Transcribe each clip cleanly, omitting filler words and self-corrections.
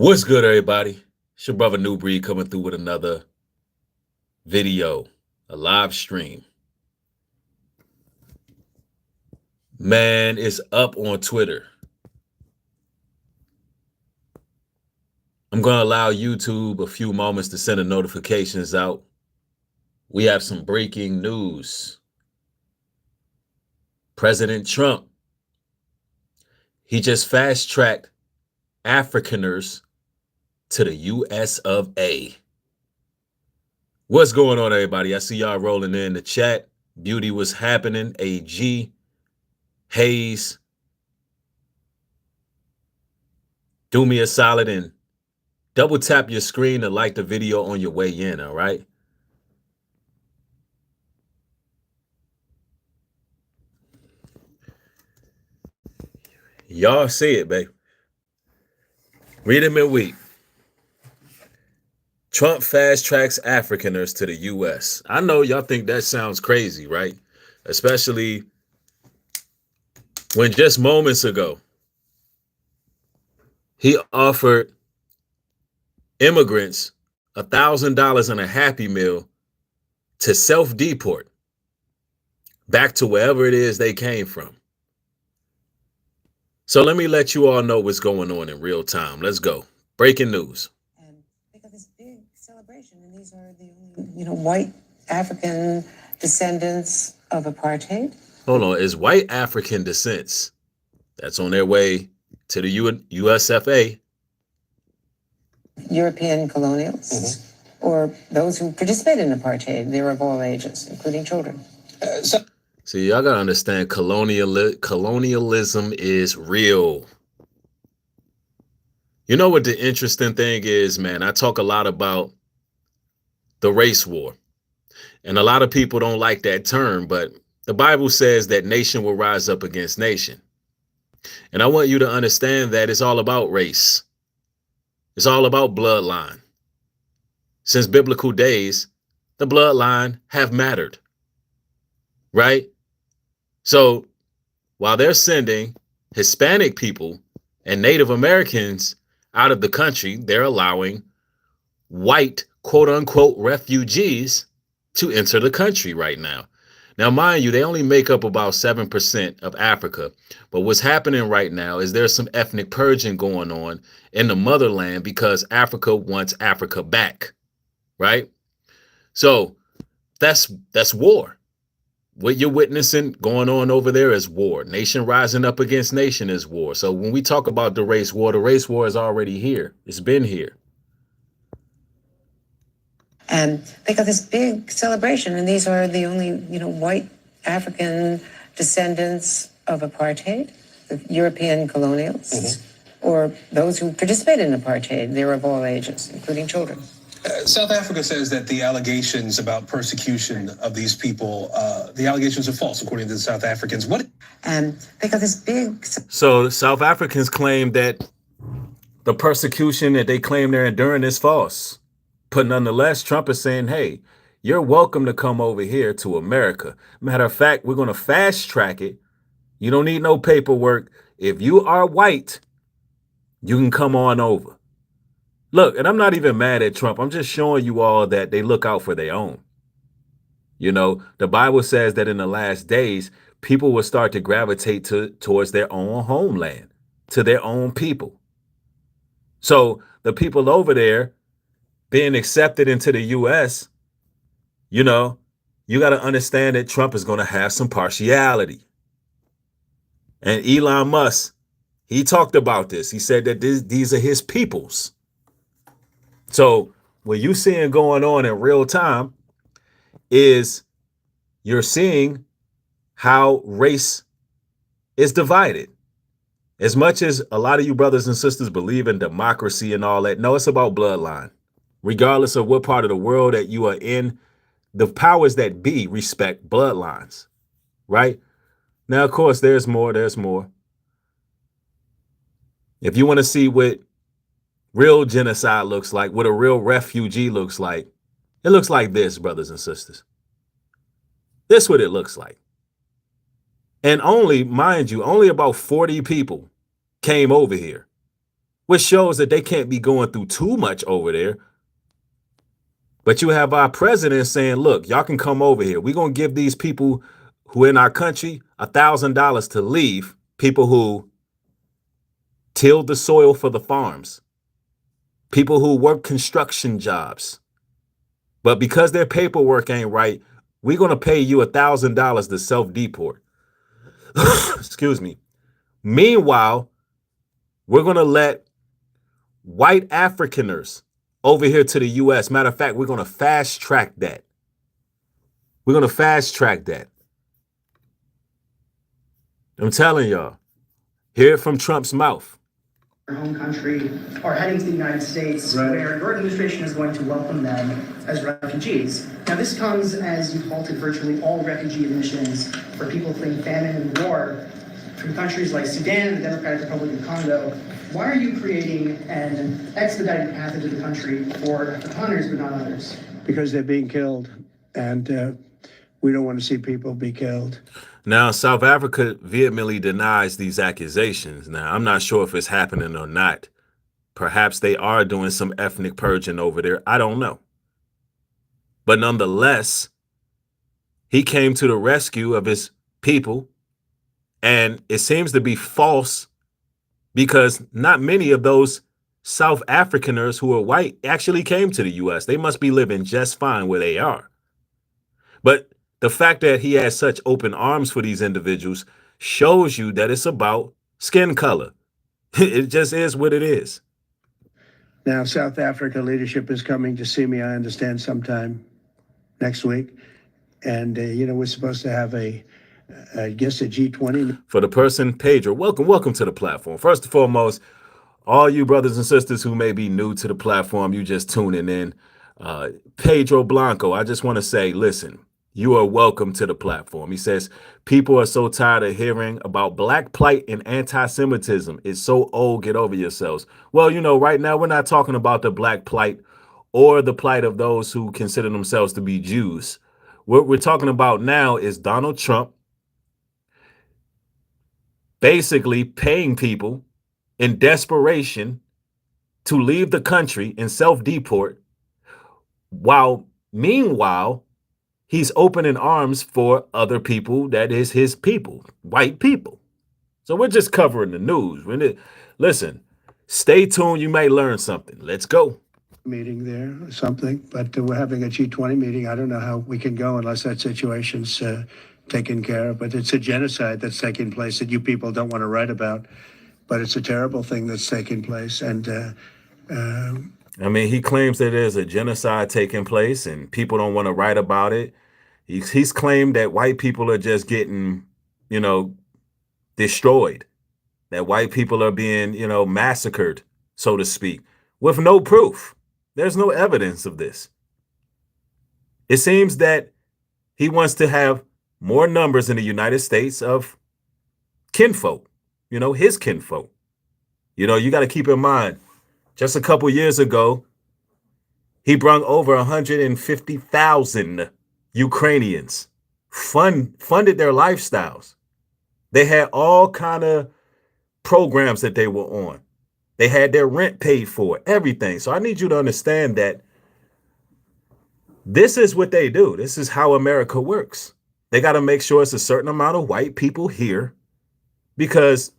What's good, everybody? It's your brother Nubreed coming through with another video, a live stream. Man, it's up on Twitter. I'm going to allow YouTube a few moments to send the notifications out. We have some breaking news. President Trump, he just fast-tracked Afrikaners to the US of A. What's going on, everybody? I see y'all rolling in the chat. Beauty was happening. AG, Hayes. Do me a solid and double tap your screen to like the video on your way in, all right? Y'all see it, babe. Read them in week. Trump fast tracks Afrikaners to the U.S. I know y'all think that sounds crazy, right? Especially when just moments ago, he offered immigrants $1,000 and a Happy Meal to self-deport back to wherever it is they came from. So let me let you all know what's going on in real time. Let's go. Breaking news. And they got this big celebration, and these are the only, white African descendants of apartheid. Hold on, is white African descents that's on their way to the USFA. European colonials, or those who participated in apartheid. They're of all ages, including children. See, y'all gotta understand, colonialism is real. You know what the interesting thing is, man? I talk a lot about the race war. And a lot of people don't like that term, but the Bible says that nation will rise up against nation. And I want you to understand that it's all about race. It's all about bloodline. Since biblical days, the bloodline have mattered, right? So while they're sending Hispanic people and Native Americans out of the country, they're allowing white, quote unquote, refugees to enter the country right now. Now, mind you, they only make up about 7% of Africa. But what's happening right now is there's some ethnic purging going on in the motherland because Africa wants Africa back, right? So that's war. What you're witnessing going on over there is war. Nation rising up against nation is war. So when we talk about the race war is already here. It's been here. And they got this big celebration, and these are the only, white African descendants of apartheid, the European colonials, or those who participated in apartheid. They're of all ages, including children. South Africa says that the allegations about persecution of these people, the allegations are false, according to the South Africans. And they got this big... So South Africans claim that the persecution that they claim they're enduring is false. But nonetheless, Trump is saying, hey, you're welcome to come over here to America. Matter of fact, we're going to fast track it. You don't need no paperwork. If you are white, you can come on over. Look, and I'm not even mad at Trump. I'm just showing you all that they look out for their own. The Bible says that in the last days, people will start to gravitate towards their own homeland, to their own people. So the people over there being accepted into the U.S., you got to understand that Trump is going to have some partiality. And Elon Musk, he talked about this. He said that these are his peoples. So what you're seeing going on in real time is you're seeing how race is divided. As much as a lot of you brothers and sisters believe in democracy and all that, no, it's about bloodline. Regardless of what part of the world that you are in, the powers that be respect bloodlines, right? Now, of course, there's more. If you want to see what real genocide looks like, what a real refugee looks like, it looks like this, brothers and sisters. This is what it looks like. And only, mind you, only about 40 people came over here. which shows that they can't be going through too much over there. But you have our president saying, look, y'all can come over here. We're going to give these people who in our country $1,000 to leave, people who tilled the soil for the farms, people who work construction jobs. But because their paperwork ain't right, we're going to pay you $1,000 to self-deport. Excuse me. Meanwhile, we're going to let white Afrikaners over here to the U.S. Matter of fact, we're going to fast track that. We're going to fast track that. I'm telling y'all, hear it from Trump's mouth. Our home country are heading to the United States, right, where your administration is going to welcome them as refugees. Now, this comes as you've halted virtually all refugee admissions for people fleeing famine and war from countries like Sudan and the Democratic Republic of Congo. Why are you creating an expedited path into the country for Afrikaners but not others? Because they're being killed, and we don't want to see people be killed. Now, South Africa vehemently denies these accusations. Now, I'm not sure if it's happening or not. Perhaps they are doing some ethnic purging over there. I don't know. But nonetheless, he came to the rescue of his people, and it seems to be false because not many of those South Afrikaners who are white actually came to the U.S. They must be living just fine where they are. But the fact that he has such open arms for these individuals shows you that it's about skin color. It just is what it is. Now, South Africa leadership is coming to see me, I understand, sometime next week. And, we're supposed to have a G20. For the person, Pedro, welcome to the platform. First and foremost, all you brothers and sisters who may be new to the platform, you just tuning in. Pedro Blanco, I just want to say, listen, you are welcome to the platform. He says, people are so tired of hearing about black plight and anti-Semitism. It's so old, get over yourselves. Well, right now we're not talking about the black plight or the plight of those who consider themselves to be Jews. What we're talking about now is Donald Trump basically paying people in desperation to leave the country and self-deport, while meanwhile, he's opening arms for other people that is his people, white people. So we're just covering the news. Listen, stay tuned. You may learn something. Let's go. Meeting there or something, but we're having a G20 meeting. I don't know how we can go unless that situation's taken care of. But it's a genocide that's taking place that you people don't want to write about. But it's a terrible thing that's taking place. And he claims that there's a genocide taking place and people don't want to write about it. He's claimed that white people are just getting, destroyed, that white people are being, massacred, so to speak, with no proof. There's no evidence of this. It seems that he wants to have more numbers in the United States of kinfolk, his kinfolk. You got to keep in mind, just a couple years ago, he brought over 150,000 Ukrainians, funded their lifestyles. They had all kind of programs that they were on. They had their rent paid for, everything. So I need you to understand that this is what they do. This is how America works. They got to make sure it's a certain amount of white people here because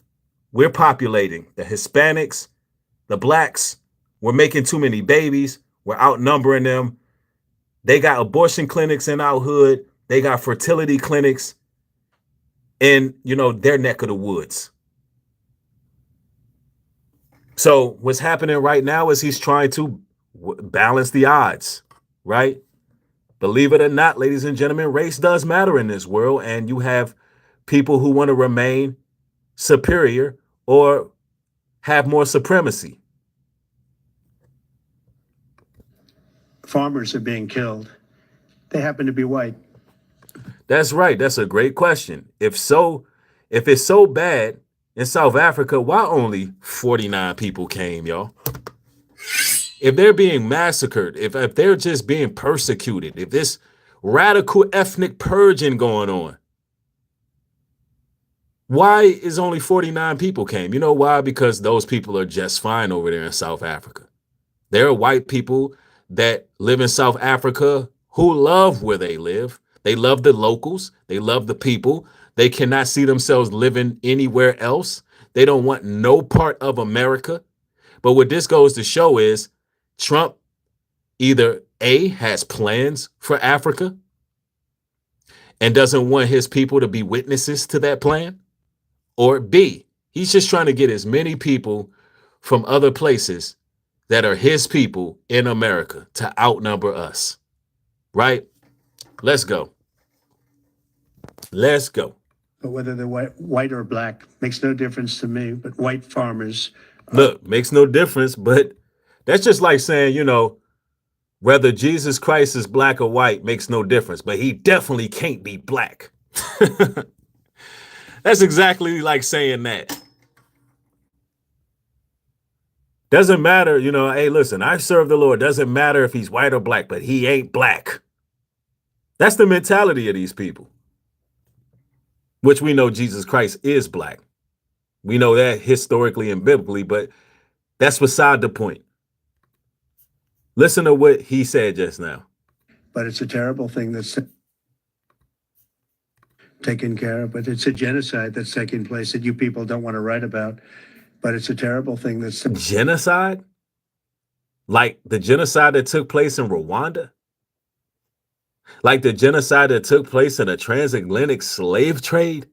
we're populating the Hispanics, the blacks. We're making too many babies. We're outnumbering them. They got abortion clinics in our hood. They got fertility clinics in, their neck of the woods. So what's happening right now is he's trying to balance the odds, right? Believe it or not, ladies and gentlemen, race does matter in this world. And you have people who want to remain superior or have more supremacy. Farmers are being killed. They happen to be white. That's right. That's a great question. If it's so bad in South Africa, why only 49 people came, y'all? If they're being massacred, if they're just being persecuted, if this radical ethnic purging going on, Why is only 49 people came? You know why? Because those people are just fine over there in South Africa. There are white people that live in South Africa who love where they live. They love the locals. They love the people. They cannot see themselves living anywhere else. They don't want no part of America. But what this goes to show is Trump either A, has plans for Africa and doesn't want his people to be witnesses to that plan, or B, he's just trying to get as many people from other places that are his people in America to outnumber us. Right? Let's go. Let's go. But whether they're white or black makes no difference to me. But white farmers, Look, makes no difference, but that's just like saying, you know, whether Jesus Christ is black or white makes no difference, but he definitely can't be black. That's exactly like saying that. Doesn't matter, you know, hey, listen, I serve the Lord. Doesn't matter if he's white or black, but he ain't black. That's the mentality of these people, which we know Jesus Christ is black. We know that historically and biblically, but that's beside the point. Listen to what he said just now. but it's a terrible thing that's taken care of. But it's a genocide that's taking place that you people don't want to write about. But it's a terrible thing that's Genocide? Like the genocide that took place in Rwanda? Like the genocide that took place in the transatlantic slave trade?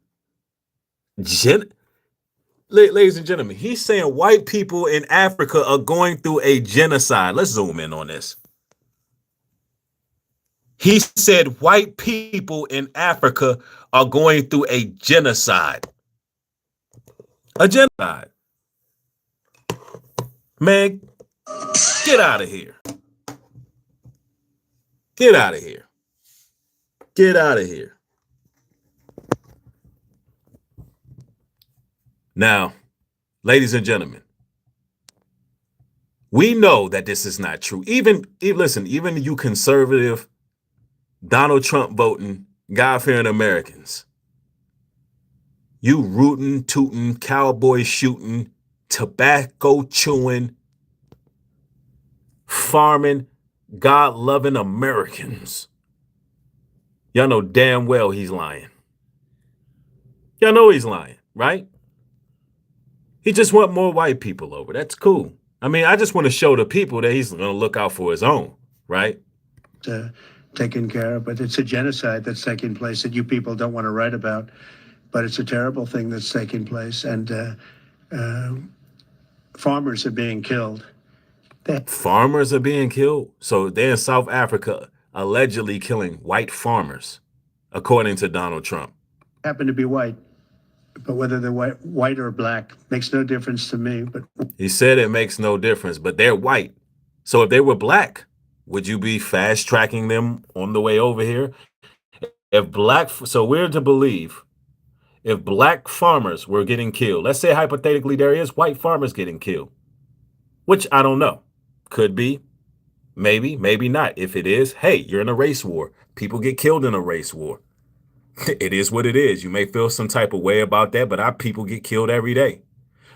Ladies and gentlemen, he's saying white people in Africa are going through a genocide. Let's zoom in on this. He said white people in Africa are going through a genocide. A genocide. Man, get out of here. Get out of here. Get out of here. Now, ladies and gentlemen, we know that this is not true. Even you conservative, Donald Trump voting, God-fearing Americans, you rootin', tootin', cowboy shooting, tobacco chewing, farming, God-loving Americans. Y'all know damn well he's lying. Y'all know he's lying, right? He just want more white people over. That's cool. I mean, I just want to show the people that he's going to look out for his own, right? taken care of. But it's a genocide that's taking place that you people don't want to write about. But it's a terrible thing that's taking place. And farmers are being killed. Farmers are being killed. So they're in South Africa allegedly killing white farmers, according to Donald Trump. Happen to be white. But whether they're white or black makes no difference to me. But he said it makes no difference, but they're white. So if they were black, would you be fast tracking them on the way over here? So we're to believe if black farmers were getting killed, let's say hypothetically there is white farmers getting killed, which I don't know. Could be, maybe, maybe not. If it is, hey, you're in a race war. People get killed in a race war. It is what it is. You may feel some type of way about that, but our people get killed every day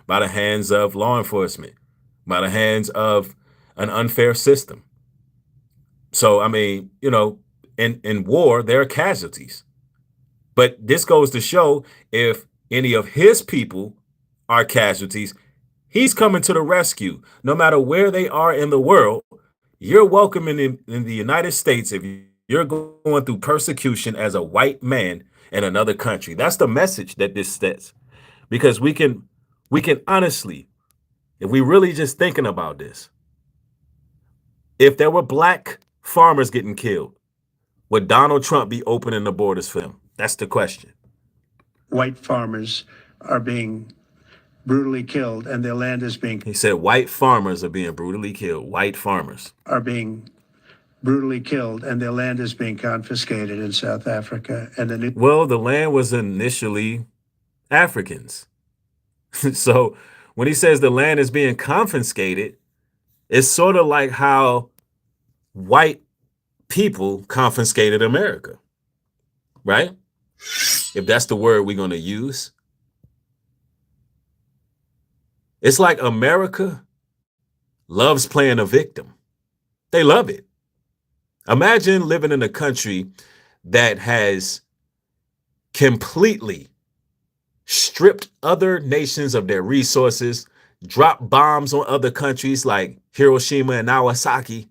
by the hands of law enforcement, by the hands of an unfair system. So, I mean, you know, in war, there are casualties. But this goes to show if any of his people are casualties, he's coming to the rescue. No matter where they are in the world, you're welcome in the United States if you're going through persecution as a white man in another country. That's the message that this says. Because we can honestly, if we really just thinking about this, if there were black farmers getting killed, would Donald Trump be opening the borders for them? That's the question. white farmers are being brutally killed and their land is being He said white farmers are being brutally killed. White farmers. are being brutally killed and their land is being confiscated in South Africa. And Well, the land was initially Africans. So when he says the land is being confiscated, it's sort of like how white people confiscated America, right? If that's the word we're going to use. It's like America loves playing a victim. They love it. Imagine living in a country that has completely stripped other nations of their resources, dropped bombs on other countries like Hiroshima and Nagasaki.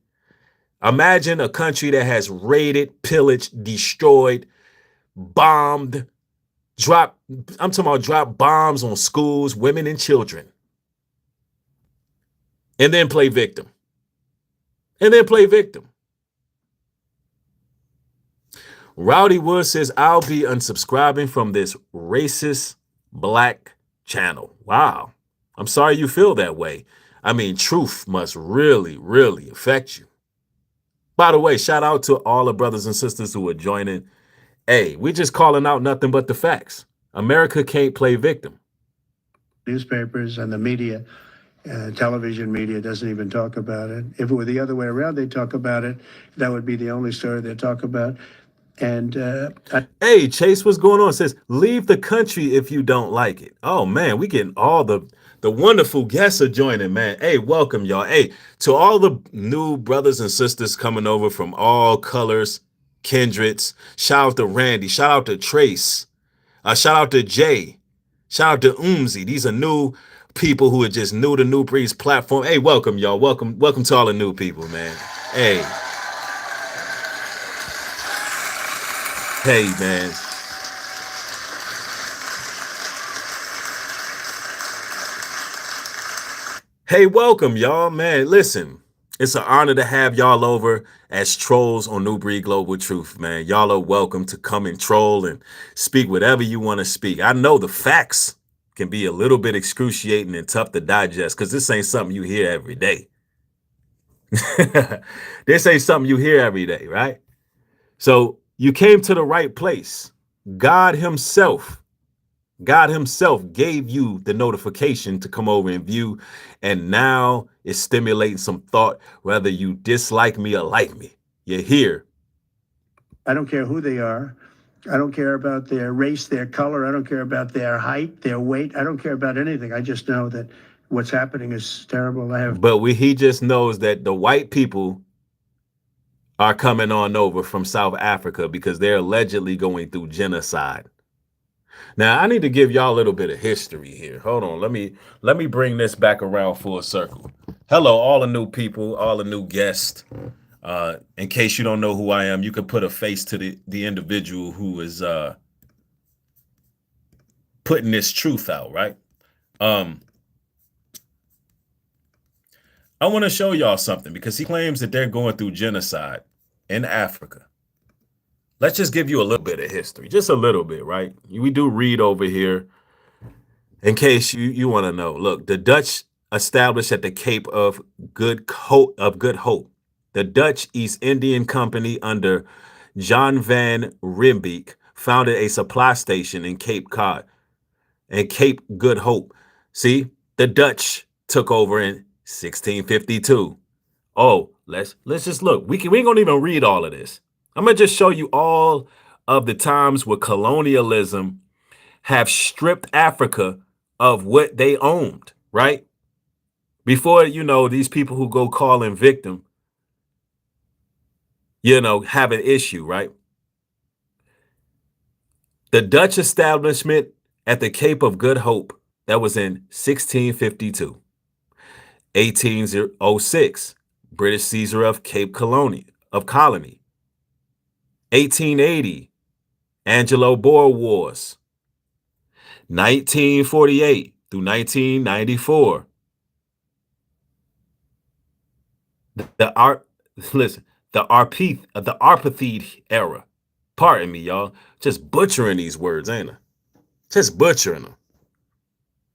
Imagine a country that has raided, pillaged, destroyed, bombed, I'm talking about drop bombs on schools, women, and children. And then play victim. And then play victim. Rowdy Wood says, I'll be unsubscribing from this racist black channel. Wow. I'm sorry you feel that way. I mean, truth must really, really affect you. By the way, shout out to all the brothers and sisters who are joining. Hey, we just calling out nothing but the facts. America can't play victim. Newspapers and the media, television media doesn't even talk about it. If it were the other way around, they talk about it. That would be the only story they talk about. And hey, Chase, what's going on? It says, leave the country if you don't like it. Oh man, we getting all the wonderful guests are joining, man. Hey, welcome y'all. Hey, to all the new brothers and sisters coming over from all colors, kindreds. Shout out to Randy. Shout out to Trace. Shout out to Jay. Shout out to Umzi. These are new people who are just new to Nubreed's platform. Hey, welcome y'all. Welcome to all the new people, man. Hey. Hey, man. Hey, welcome, y'all, man. Listen, it's an honor to have y'all over as trolls on Nubreed Global Truth, man. Y'all are welcome to come and troll and speak whatever you want to speak. I know the facts can be a little bit excruciating and tough to digest because this ain't something you hear every day. This ain't something you hear every day, right? So you came to the right place. God himself gave you the notification to come over and view, and now it's stimulating some thought, whether you dislike me or like me. You're here. I don't care who they are. I don't care about their race, their color. I don't care about their height, their weight. I don't care about anything. I just know that what's happening is terrible. But he just knows that the white people are coming on over from South Africa because they're allegedly going through genocide. Now, I need to give y'all a little bit of history here. Hold on. Let me bring this back around full circle. Hello, all the new people, all the new guests. In case you don't know who I am, you can put a face to the individual who is putting this truth out, right? I want to show y'all something because he claims that they're going through genocide in Africa. Let's just give you a little bit of history, just a little bit, right? We do read over here in case you want to know. Look, the Dutch established at the Cape of Good Hope. The Dutch East Indian Company under John van Riebeeck founded a supply station in Cape Cod and Cape Good Hope. See, the Dutch took over in 1652. Oh, let's just look. We ain't gonna even read all of this. I'm gonna just show you all of the times where colonialism have stripped Africa of what they owned, right? Before, these people who go calling victim, have an issue, right? The Dutch establishment at the Cape of Good Hope, that was in 1652. 1806, British seizure of Cape Colony. 1880, Anglo-Boer Wars. 1948 through 1994. The Apartheid era. Pardon me, y'all. Just butchering these words, ain't I? Just butchering them.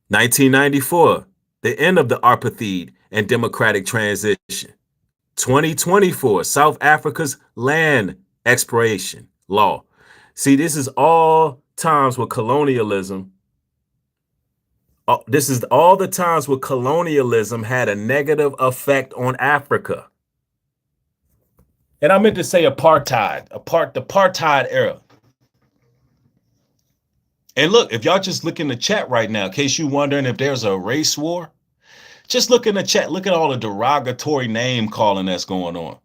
1994, the end of the Apartheid and democratic transition. 2024, South Africa's land expropriation law. See, this is all times where colonialism. This is all the times where colonialism had a negative effect on Africa. And I meant to say apartheid, the apartheid era. And look, if y'all just look in the chat right now, in case you're wondering if there's a race war, Just look in the chat. Look at all the derogatory name calling that's going on.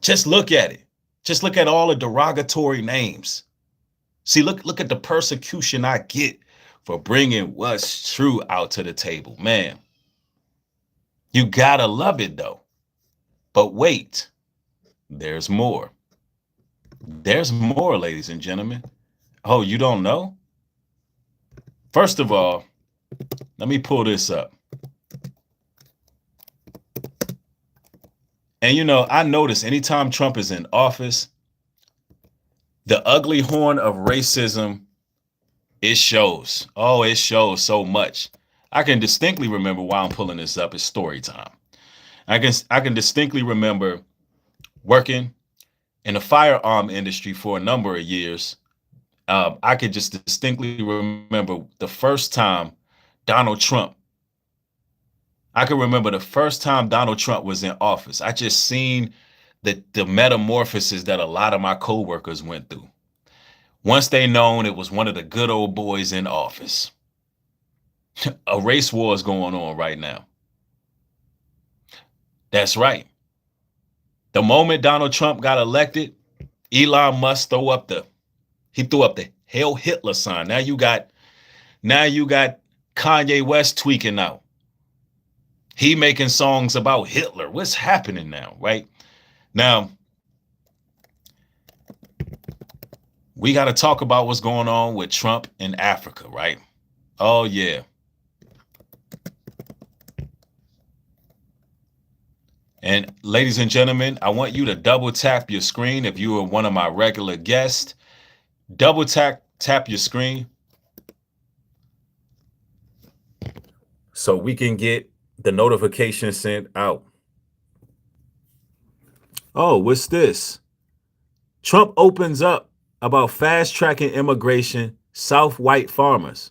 Just look at it. Just look at all the derogatory names. See, look at the persecution I get for bringing what's true out to the table. Man, you gotta love it though. But wait, there's more. There's more, ladies and gentlemen. Oh, you don't know? First of all, let me pull this up. And you know, I notice anytime Trump is in office, the ugly horn of racism, it shows. Oh, it shows so much. I can distinctly remember why I'm pulling this up. It's story time. I can distinctly remember working in the firearm industry for a number of years. I could just distinctly remember the first time Donald Trump. I can remember the first time Donald Trump was in office. I just seen the metamorphosis that a lot of my coworkers went through. Once they known it was one of the good old boys in office. A race war is going on right now. That's right. The moment Donald Trump got elected, Elon Musk threw up the Hail Hitler sign. Now you got Kanye West tweaking out. He making songs about Hitler. What's happening now, right? Now, we got to talk about what's going on with Trump in Africa, right? Oh, yeah. And ladies and gentlemen, I want you to double tap your screen. If you are one of my regular guests, double tap your screen so we can get the notification sent out. Oh, what's this? Trump opens up about fast tracking immigration, South white farmers.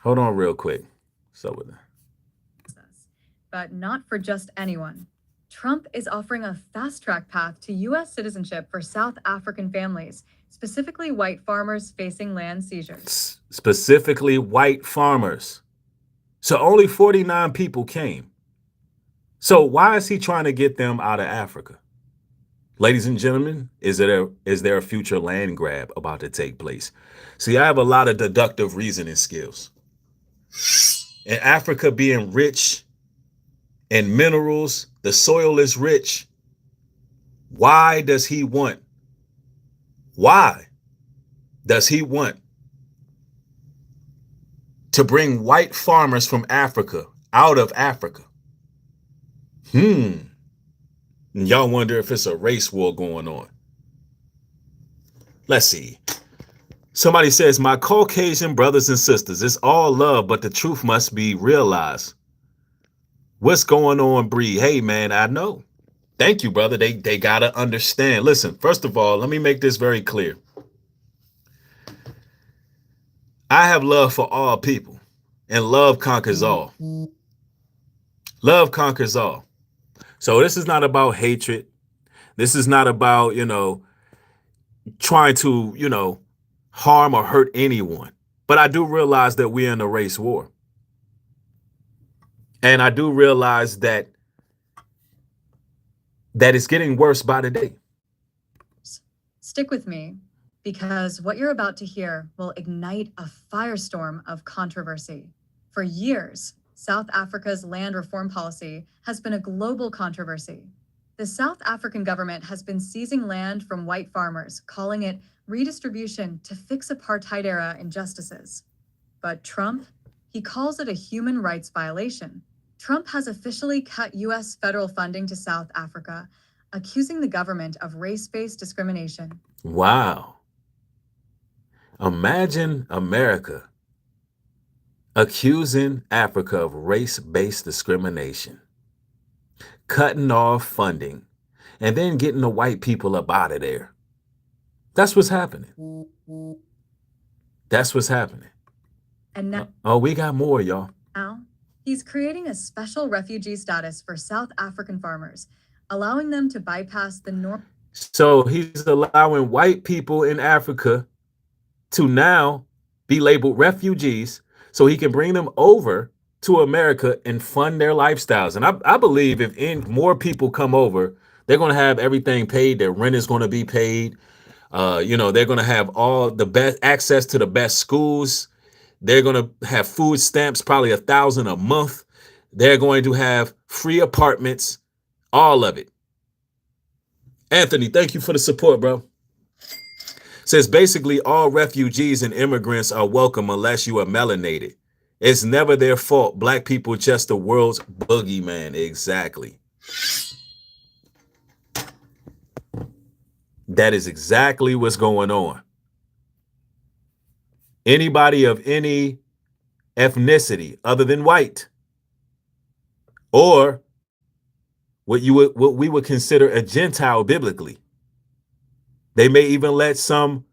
Hold on real quick. But not for just anyone. Trump is offering a fast-track path to U.S. citizenship for South African families, specifically white farmers facing land seizures. Specifically white farmers. So only 49 people came. So why is he trying to get them out of Africa? Ladies and gentlemen, is there a future land grab about to take place? See, I have a lot of deductive reasoning skills. In Africa being rich in minerals, the soil is rich. Why does he want to bring white farmers from Africa out of Africa? Y'all wonder if it's a race war going on. Let's see. Somebody says, my Caucasian brothers and sisters, it's all love, but the truth must be realized. What's going on, Bree? Hey, man, I know. Thank you, brother. They got to understand. Listen, first of all, let me make this very clear. I have love for all people, and love conquers all. Love conquers all. So this is not about hatred. This is not about, trying to, harm or hurt anyone. But I do realize that we're in a race war. And I do realize that it's getting worse by the day. Stick with me, because what you're about to hear will ignite a firestorm of controversy. For years, South Africa's land reform policy has been a global controversy. The South African government has been seizing land from white farmers, calling it redistribution to fix apartheid-era injustices. But Trump, he calls it a human rights violation. Trump has officially cut U.S. federal funding to South Africa, accusing the government of race-based discrimination. Wow. Imagine America accusing Africa of race-based discrimination, cutting off funding, and then getting the white people up out of there. That's what's happening. That's what's happening. And now, we got more, y'all. Now, he's creating a special refugee status for South African farmers, allowing them to bypass the norm. So he's allowing white people in Africa to now be labeled refugees so he can bring them over to America and fund their lifestyles. And I believe if more people come over, they're going to have everything paid. Their rent is going to be paid. They're going to have all the best access to the best schools. They're going to have food stamps, probably $1,000 a month. They're going to have free apartments, all of it. Anthony, thank you for the support, bro. Says basically all refugees and immigrants are welcome unless you are melanated. It's never their fault. Black people just the world's boogeyman. Exactly. That is exactly what's going on. Anybody of any ethnicity other than white, or what we would consider a Gentile biblically. They may even let some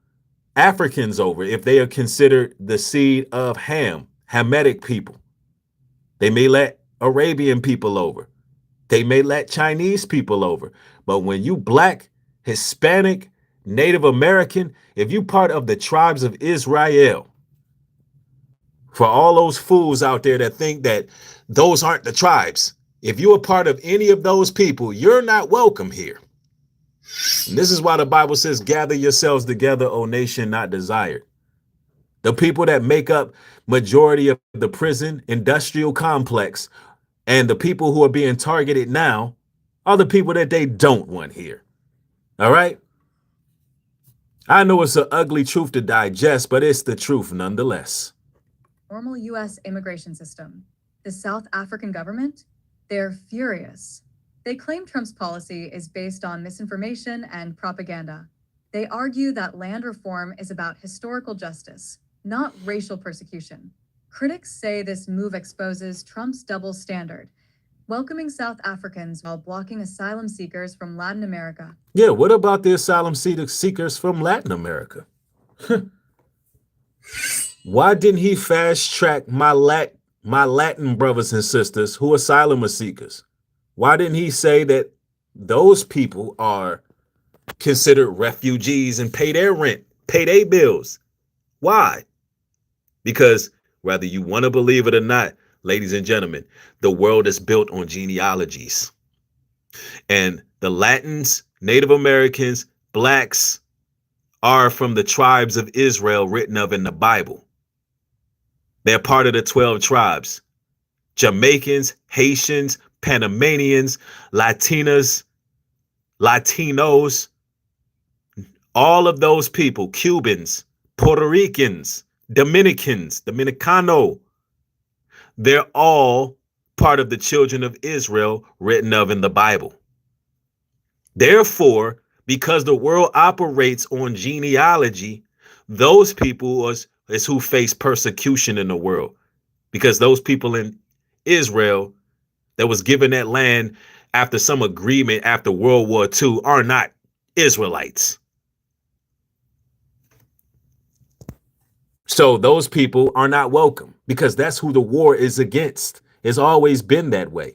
Africans over if they are considered the seed of Ham, Hamitic people. They may let Arabian people over. They may let Chinese people over. But when you Black, Hispanic, Native American, if you part of the tribes of Israel, for all those fools out there that think that those aren't the tribes, if you're a part of any of those people, you're not welcome here. And this is why the Bible says, gather yourselves together, O nation not desired. The people that make up majority of the prison industrial complex and the people who are being targeted now are the people that they don't want here. All right. I know it's an ugly truth to digest, but it's the truth nonetheless. Normal U.S. immigration system. The South African government, they're furious. They claim Trump's policy is based on misinformation and propaganda. They argue that land reform is about historical justice, not racial persecution. Critics say this move exposes Trump's double standard, welcoming South Africans while blocking asylum seekers from Latin America. Yeah, what about the asylum seekers from Latin America? Why didn't he fast track my Latin brothers and sisters who are asylum seekers? Why didn't he say that those people are considered refugees and pay their rent, pay their bills? Why? Because whether you want to believe it or not, ladies and gentlemen, the world is built on genealogies. And the Latins, Native Americans, Blacks are from the tribes of Israel written of in the Bible. They're part of the 12 tribes. Jamaicans, Haitians, Panamanians, Latinos, all of those people, Cubans, Puerto Ricans, Dominicano, they're all part of the children of Israel written of in the Bible. Therefore, because the world operates on genealogy, those people is who face persecution in the world, because those people in Israel that was given that land after some agreement after World War II are not Israelites. So those people are not welcome because that's who the war is against. It's always been that way.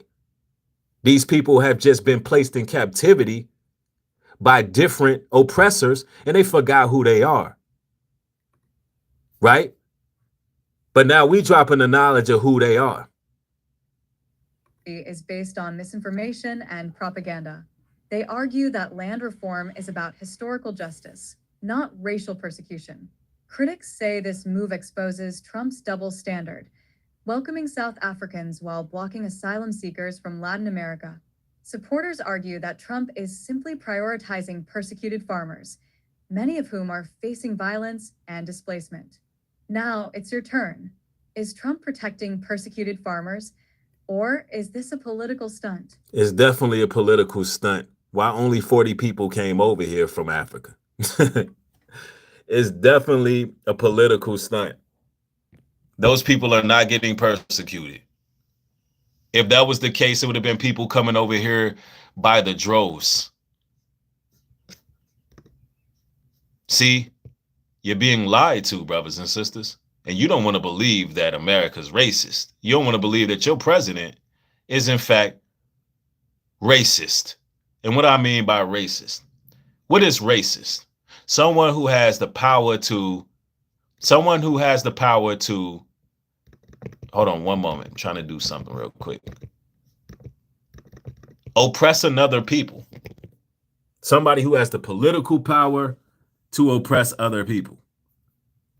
These people have just been placed in captivity by different oppressors and they forgot who they are. Right? But now we dropping the knowledge of who they are. Is based on misinformation and propaganda. They argue that land reform is about historical justice, not racial persecution. Critics say this move exposes Trump's double standard, welcoming South Africans while blocking asylum seekers from Latin America. Supporters argue that Trump is simply prioritizing persecuted farmers, many of whom are facing violence and displacement. Now it's your turn. Is Trump protecting persecuted farmers? Or is this a political stunt? It's definitely a political stunt. Why only 40 people came over here from Africa? It's definitely a political stunt. Those people are not getting persecuted. If that was the case, it would have been people coming over here by the droves. See, you're being lied to, brothers and sisters. And you don't want to believe that America's racist. You don't want to believe that your president is, in fact, racist. And what I mean by racist, what is racist? Someone who has the power to Someone who has the power to, hold on one moment, I'm trying to do something real quick. Oppress another people. Somebody who has the political power to oppress other people.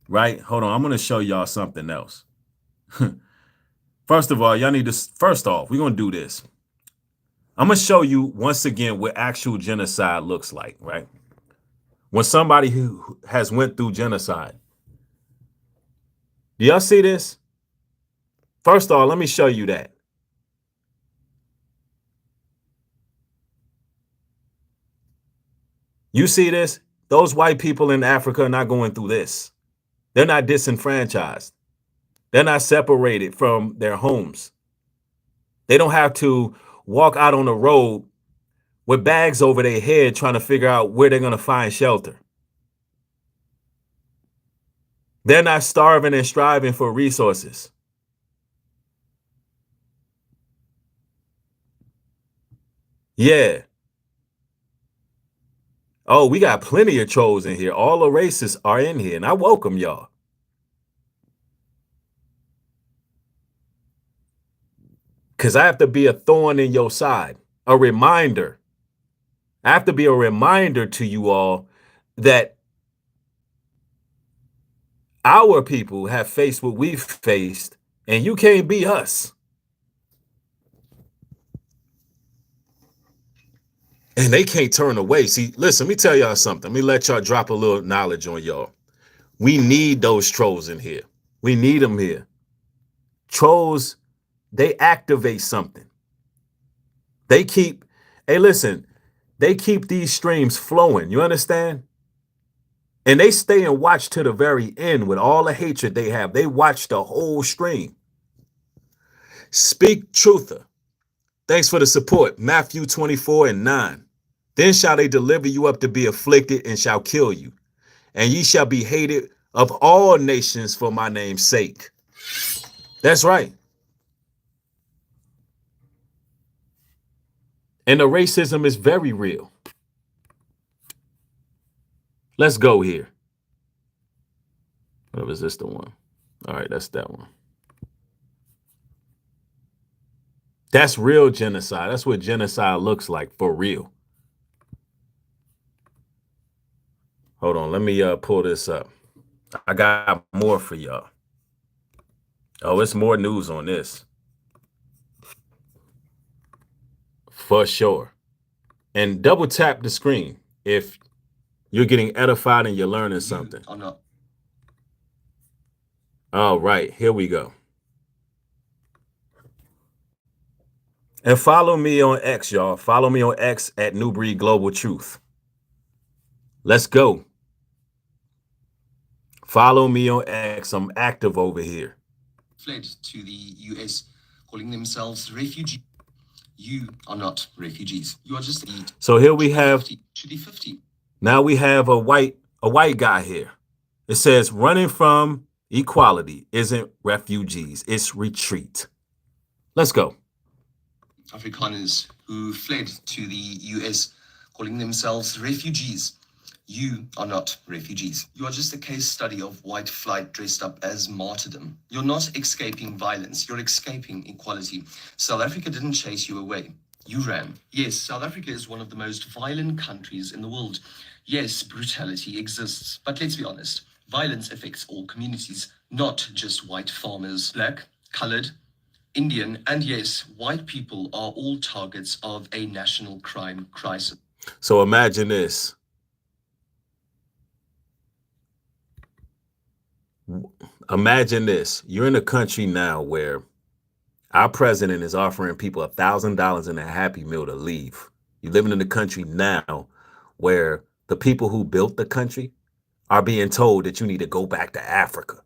Right? Hold on, I'm going to show y'all something else. First of all, y'all need to, first off, we're going to do this. I'm going to show you once again what actual genocide looks like, right? When somebody who has went through genocide. Do y'all see this? First of all, let me show you that. You see this? Those white people in Africa are not going through this. They're not disenfranchised. They're not separated from their homes. They don't have to walk out on the road with bags over their head trying to figure out where they're going to find shelter. They're not starving and striving for resources. Yeah. Oh, we got plenty of trolls in here. All the races are in here, and I welcome y'all. Because I have to be a thorn in your side, a reminder. I have to be a reminder to you all that our people have faced what we've faced, and you can't be us. And they can't turn away. See, listen, let me tell y'all something. Let me let y'all drop a little knowledge on y'all. We need those trolls in here. We need them here. Trolls, they activate something. They keep, hey, listen, they keep these streams flowing. You understand? And they stay and watch to the very end with all the hatred they have. They watch the whole stream. Speak truther. Thanks for the support. Matthew 24:9. Then shall they deliver you up to be afflicted and shall kill you. And ye shall be hated of all nations for my name's sake. That's right. And the racism is very real. Let's go here. Or is this the one? All right, that's that one. That's real genocide. That's what genocide looks like for real. Hold on, let me pull this up. I got more for y'all. Oh, it's more news on this. For sure. And double tap the screen if you're getting edified and you're learning something. I'm not. All right, here we go. And follow me on X, y'all. Follow me on X at Nubreed Global Truth. Let's go. Follow me on X. I'm active over here. Fled to the US, calling themselves refugee. You are not refugees. You are just the So here we have, to the 50. now we have a white guy here. It says running from equality isn't refugees, it's retreat. Let's go. Afrikaners who fled to the US, calling themselves refugees. You are not refugees. You are just a case study of white flight dressed up as martyrdom. You're not escaping violence. You're escaping equality. South Africa didn't chase you away. You ran. Yes, South Africa is one of the most violent countries in the world. Yes, brutality exists. But let's be honest, violence affects all communities, not just white farmers. Black, colored, Indian, and yes, white people are all targets of a national crime crisis. So imagine this. Imagine this. You're in a country now where our president is offering people $1,000 in a Happy Meal to leave. You're living in a country now where the people who built the country are being told that you need to go back to Africa.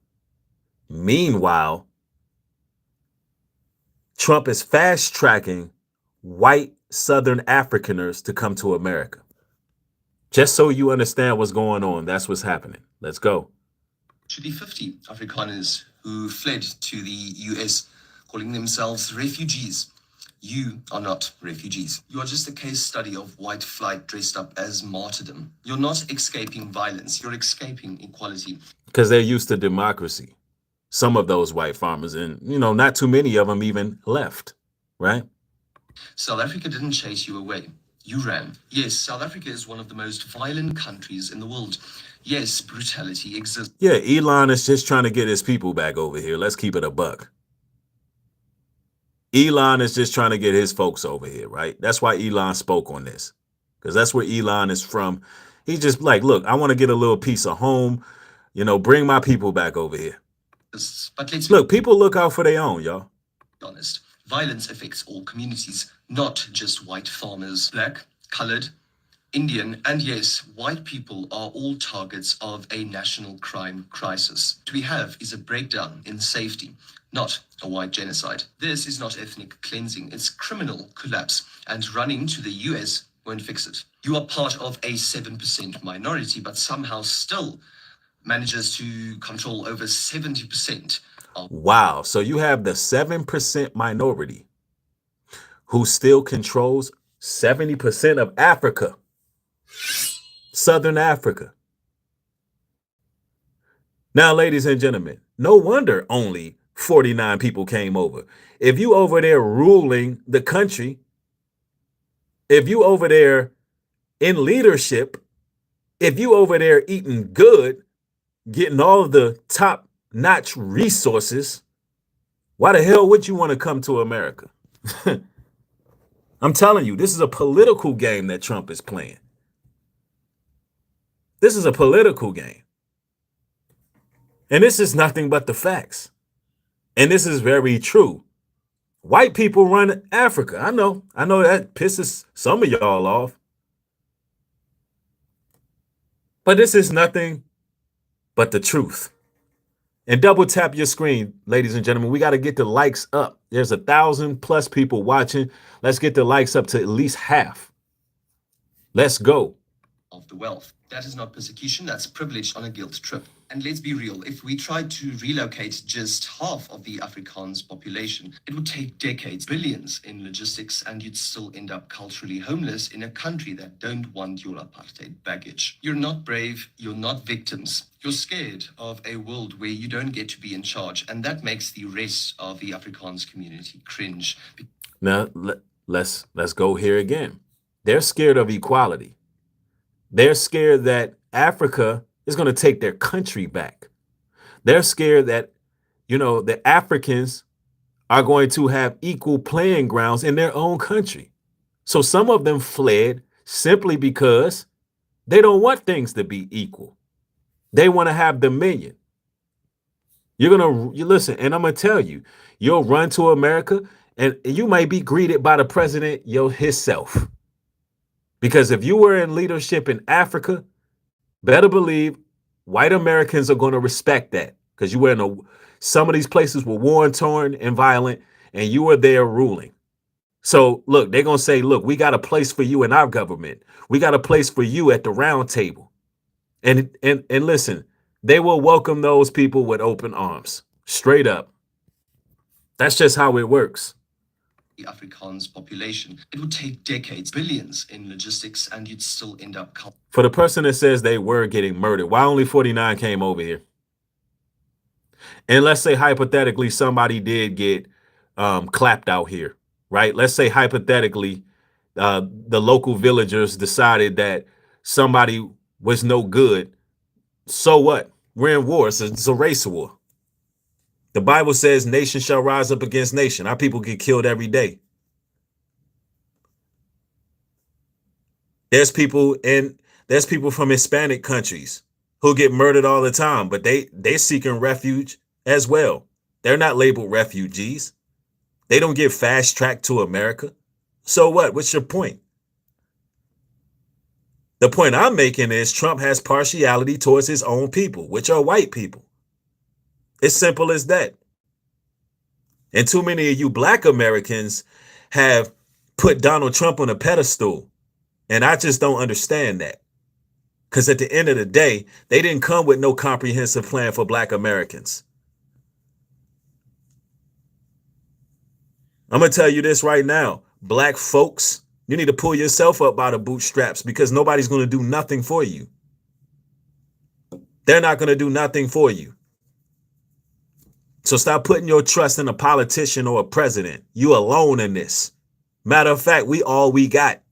Meanwhile, Trump is fast tracking white Southern Afrikaners to come to America. Just so you understand what's going on, that's what's happening. Let's go. To the 50 Afrikaners who fled to the US, calling themselves refugees. You are not refugees. You are just a case study of white flight dressed up as martyrdom. You're not escaping violence. You're escaping equality. Because they're used to democracy. Some of those white farmers, and not too many of them even left, right? South Africa didn't chase you away. You ran. Yes, South Africa is one of the most violent countries in the world. Yes, brutality exists. Yeah, Elon is just trying to get his people back over here. Let's keep it a buck. Elon is just trying to get his folks over here, right? That's why Elon spoke on this, because that's where Elon is from. He's just like, look, I want to get a little piece of home, bring my people back over here. But let's Look, people look out for their own, y'all. be honest. Violence affects all communities, not just white farmers. Black, colored, Indian, and yes, white people are all targets of a national crime crisis. What we have is a breakdown in safety, not a white genocide. This is not ethnic cleansing, it's criminal collapse, and running to the US won't fix it. You are part of a 7% minority, but somehow still manages to control over 70% of. Wow. So you have the 7% minority who still controls 70% of Africa, Southern Africa. Now, ladies and gentlemen, no wonder only 49 people came over. If you over there ruling the country, if you over there in leadership, if you over there eating good, getting all of the top-notch resources, why the hell would you want to come to America? I'm telling you, this is a political game that Trump is playing. This is a political game. And this is nothing but the facts. And this is very true. White people run Africa. I know that pisses some of y'all off. But this is nothing but the truth. And double tap your screen, ladies and gentlemen. We got to get the likes up. There's 1,000+ people watching. Let's get the likes up to at least half. Let's go. Of the wealth. That is not persecution, that's privilege on a guilt trip. And let's be real, if we tried to relocate just half of the Afrikaans population, it would take decades, billions in logistics, and you'd still end up culturally homeless in a country that don't want your apartheid baggage. You're not brave, you're not victims. You're scared of a world where you don't get to be in charge, and that makes the rest of the Afrikaans community cringe. Now, let's go here again. They're scared of equality. They're scared that Africa is going to take their country back. They're scared that, the Africans are going to have equal playing grounds in their own country. So some of them fled simply because they don't want things to be equal. They want to have dominion. You listen, and I'm going to tell you, you'll run to America and you might be greeted by the president himself. Because if you were in leadership in Africa, better believe white Americans are going to respect that, because you were in some of these places were war-torn and violent, and you were there ruling. So look, they're going to say, look, we got a place for you in our government. We got a place for you at the round table. And listen, they will welcome those people with open arms, straight up. That's just how it works. The Afrikaans population. It would take decades, billions in logistics, and you'd still end up. For the person that says they were getting murdered, why only 49 came over here? And let's say hypothetically somebody did get clapped out here, right? Let's say hypothetically the local villagers decided that somebody was no good. So what? We're in war. It's a race war. The Bible says nation shall rise up against nation. Our people get killed every day. There's people from Hispanic countries who get murdered all the time, but they're seeking refuge as well. They're not labeled refugees. They don't get fast tracked to America. So what? What's your point? The point I'm making is Trump has partiality towards his own people, which are white people. It's simple as that. And too many of you black Americans have put Donald Trump on a pedestal. And I just don't understand that. Because at the end of the day, they didn't come with no comprehensive plan for black Americans. I'm going to tell you this right now. Black folks, you need to pull yourself up by the bootstraps because nobody's going to do nothing for you. They're not going to do nothing for you. So stop putting your trust in a politician or a president. You alone in this. Matter of fact, we all we got.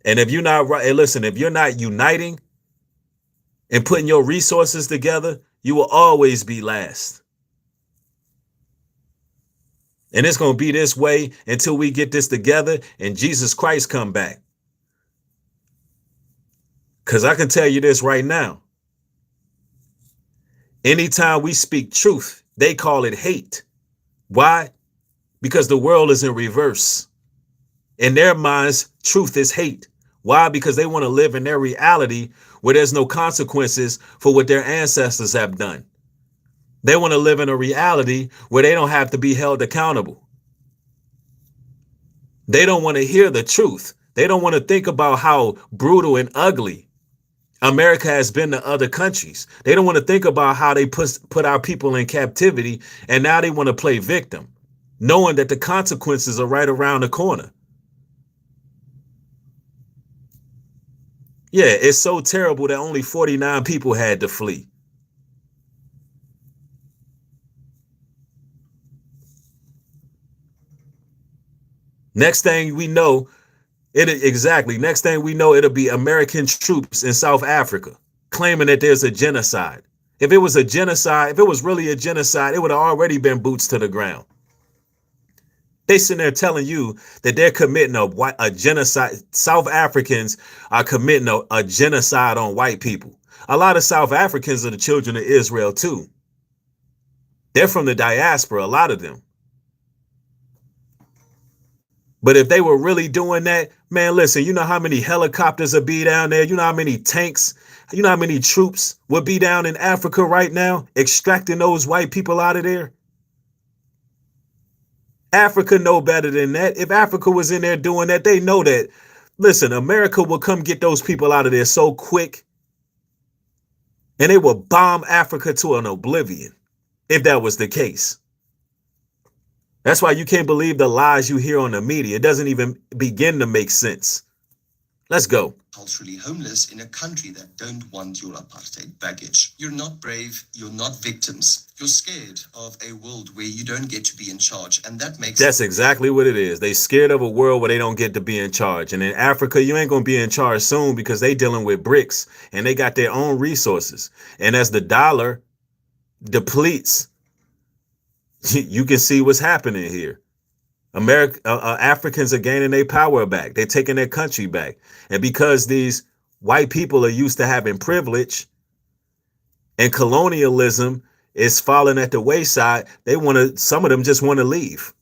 And if you're not right, hey, listen, if you're not uniting and putting your resources together, you will always be last. And it's going to be this way until we get this together and Jesus Christ come back. Because I can tell you this right now. Anytime we speak truth, they call it hate. Why? Because the world is in reverse. In their minds, truth is hate. Why? Because they want to live in their reality where there's no consequences for what their ancestors have done. They want to live in a reality where they don't have to be held accountable. They don't want to hear the truth. They don't want to think about how brutal and ugly America has been to other countries. They don't want to think about how they put our people in captivity, and now they want to play victim, knowing that the consequences are right around the corner. Yeah, it's so terrible that only 49 people had to flee. Next thing we know, next thing we know, it'll be American troops in South Africa claiming that there's a genocide. If it was a genocide, if it was really a genocide, it would have already been boots to the ground. They sitting there telling you that they're committing a genocide. South Africans are committing a genocide on white people. A lot of South Africans are the children of Israel too. They're from the diaspora, a lot of them. But if they were really doing that, man, listen, you know how many helicopters would be down there? You know how many tanks, you know how many troops would be down in Africa right now, extracting those white people out of there? Africa know better than that. If Africa was in there doing that, they know that. Listen, America will come get those people out of there so quick. And they will bomb Africa to an oblivion if that was the case. That's why you can't believe the lies you hear on the media. It doesn't even begin to make sense. Let's go. Culturally homeless in a country that don't want your apartheid baggage. You're not brave, you're not victims. You're scared of a world where you don't get to be in charge, and that makes... That's exactly what it is. They scared of a world where they don't get to be in charge. And in Africa, you ain't going to be in charge soon because they dealing with bricks and they got their own resources. And as the dollar depletes, you can see what's happening here. Africans are gaining their power back. They're taking their country back. And because these white people are used to having privilege and colonialism is falling at the wayside, some of them just want to leave.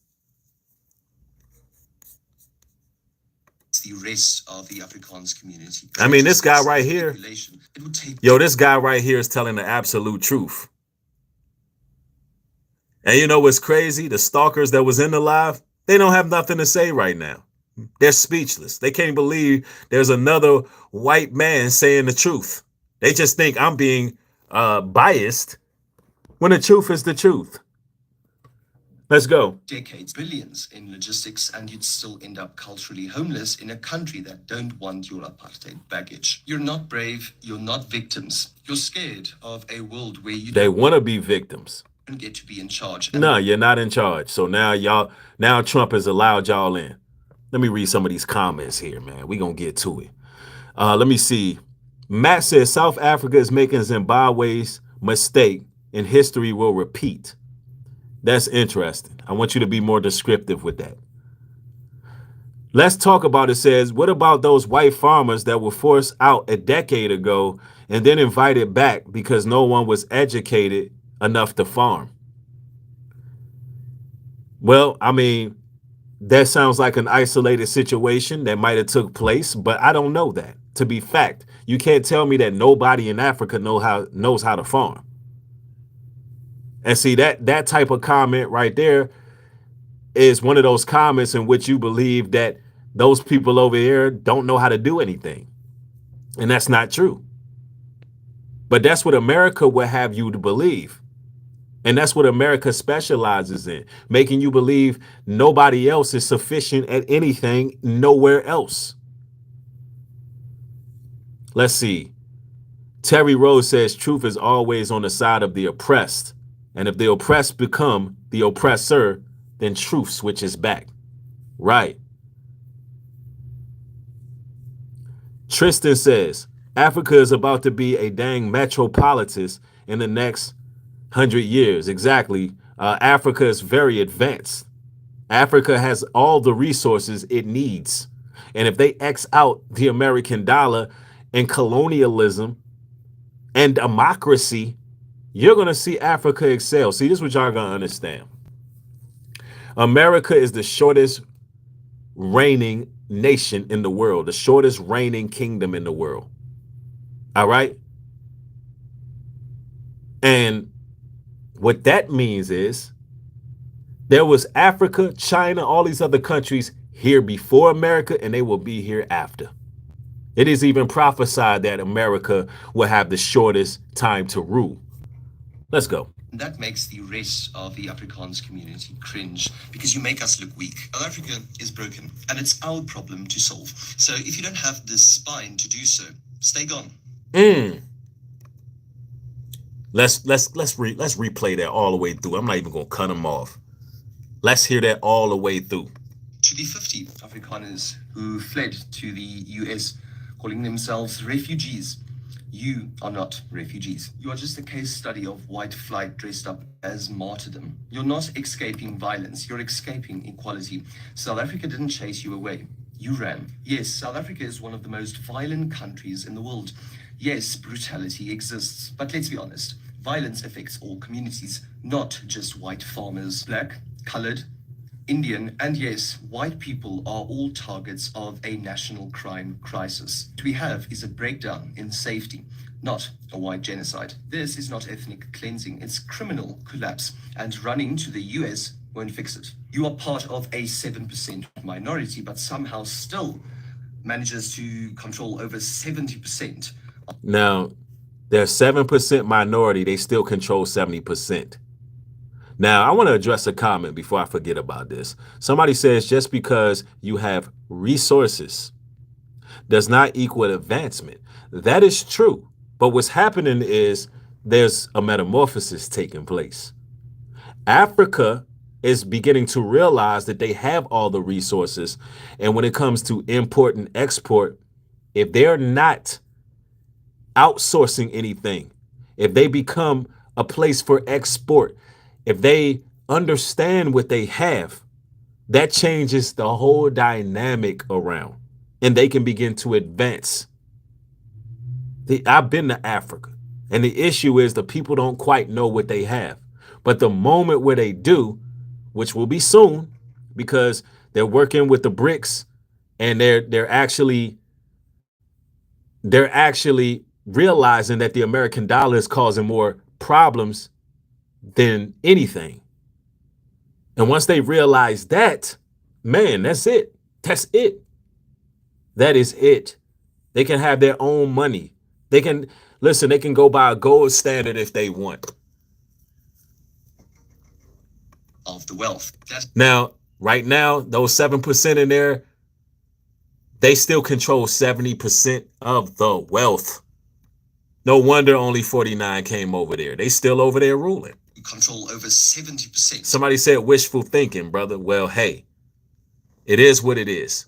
The rest of the Afrikaans community. I mean, this guy right here, this guy right here is telling the absolute truth. And you know what's crazy? The stalkers that was in the live, they don't have nothing to say right now. They're speechless. They can't believe there's another white man saying the truth. They just think I'm being biased when the truth is the truth. Let's go. Decades, billions in logistics, and you'd still end up culturally homeless in a country that don't want your apartheid baggage. You're not brave, you're not victims. You're scared of a world where they want to be victims. Don't get to be in charge. No, you're not in charge. So now Trump has allowed y'all in. Let me read some of these comments here, man. We're going to get to it. Let me see. Matt says South Africa is making Zimbabwe's mistake and history will repeat. That's interesting. I want you to be more descriptive with that. Let's talk about it. Says, what about those white farmers that were forced out a decade ago and then invited back because no one was educated enough to farm? Well, I mean, that sounds like an isolated situation that might have took place, but I don't know that to be fact. You can't tell me that nobody in Africa knows how to farm. And see, that type of comment right there is one of those comments in which you believe that those people over here don't know how to do anything. And that's not true. But that's what America will have you to believe. And that's what America specializes in, making you believe nobody else is sufficient at anything nowhere else. Let's see. Terry Rose says truth is always on the side of the oppressed. And if the oppressed become the oppressor, then truth switches back. Right. Tristan says Africa is about to be a dang metropolis in the next 100 years. Exactly. Africa is very advanced. Africa has all the resources it needs. And if they X out the American dollar and colonialism and democracy, you're going to see Africa excel. See, this is what y'all going to understand. America is the shortest reigning nation in the world, the shortest reigning kingdom in the world. All right. And what that means is there was Africa, China, all these other countries here before America, and they will be here after. It is even prophesied that America will have the shortest time to rule. Let's go. That makes the rest of the Afrikaans community cringe because you make us look weak. South Africa is broken and it's our problem to solve. So if you don't have the spine to do so, stay gone. Let's replay that all the way through. I'm not even gonna cut them off. Let's hear that all the way through. To the 50 Afrikaners who fled to the US, calling themselves refugees. You are not refugees. You are just a case study of white flight dressed up as martyrdom. You're not escaping violence, you're escaping equality. South Africa didn't chase you away. You ran. Yes, South Africa is one of the most violent countries in the world. Yes, brutality exists, but let's be honest. Violence affects all communities, not just white farmers. Black, colored, Indian, and yes, white people are all targets of a national crime crisis. What we have is a breakdown in safety, not a white genocide. This is not ethnic cleansing, it's criminal collapse, and running to the US won't fix it. You are part of a 7% minority, but somehow still manages to control over 70%. Now, they're 7% minority, they still control 70%. Now, I want to address a comment before I forget about this. Somebody says just because you have resources does not equal advancement. That is true. But what's happening is there's a metamorphosis taking place. Africa is beginning to realize that they have all the resources. And when it comes to import and export, if they're not outsourcing anything, if they become a place for export, if they understand what they have, that changes the whole dynamic around and they can begin to advance. I've been to Africa and the issue is the people don't quite know what they have. But the moment where they do, which will be soon because they're working with the BRICS and they're actually realizing that the American dollar is causing more problems than anything. And once they realize that, man, that's it. That's it. That is it. They can have their own money. They can, listen, they can go by a gold standard if they want. Of the wealth. Now, right now, those 7% in there, they still control 70% of the wealth. No wonder only 49 came over there. They still over there ruling. Control over 70%. Somebody said wishful thinking, brother. Well, hey, it is what it is.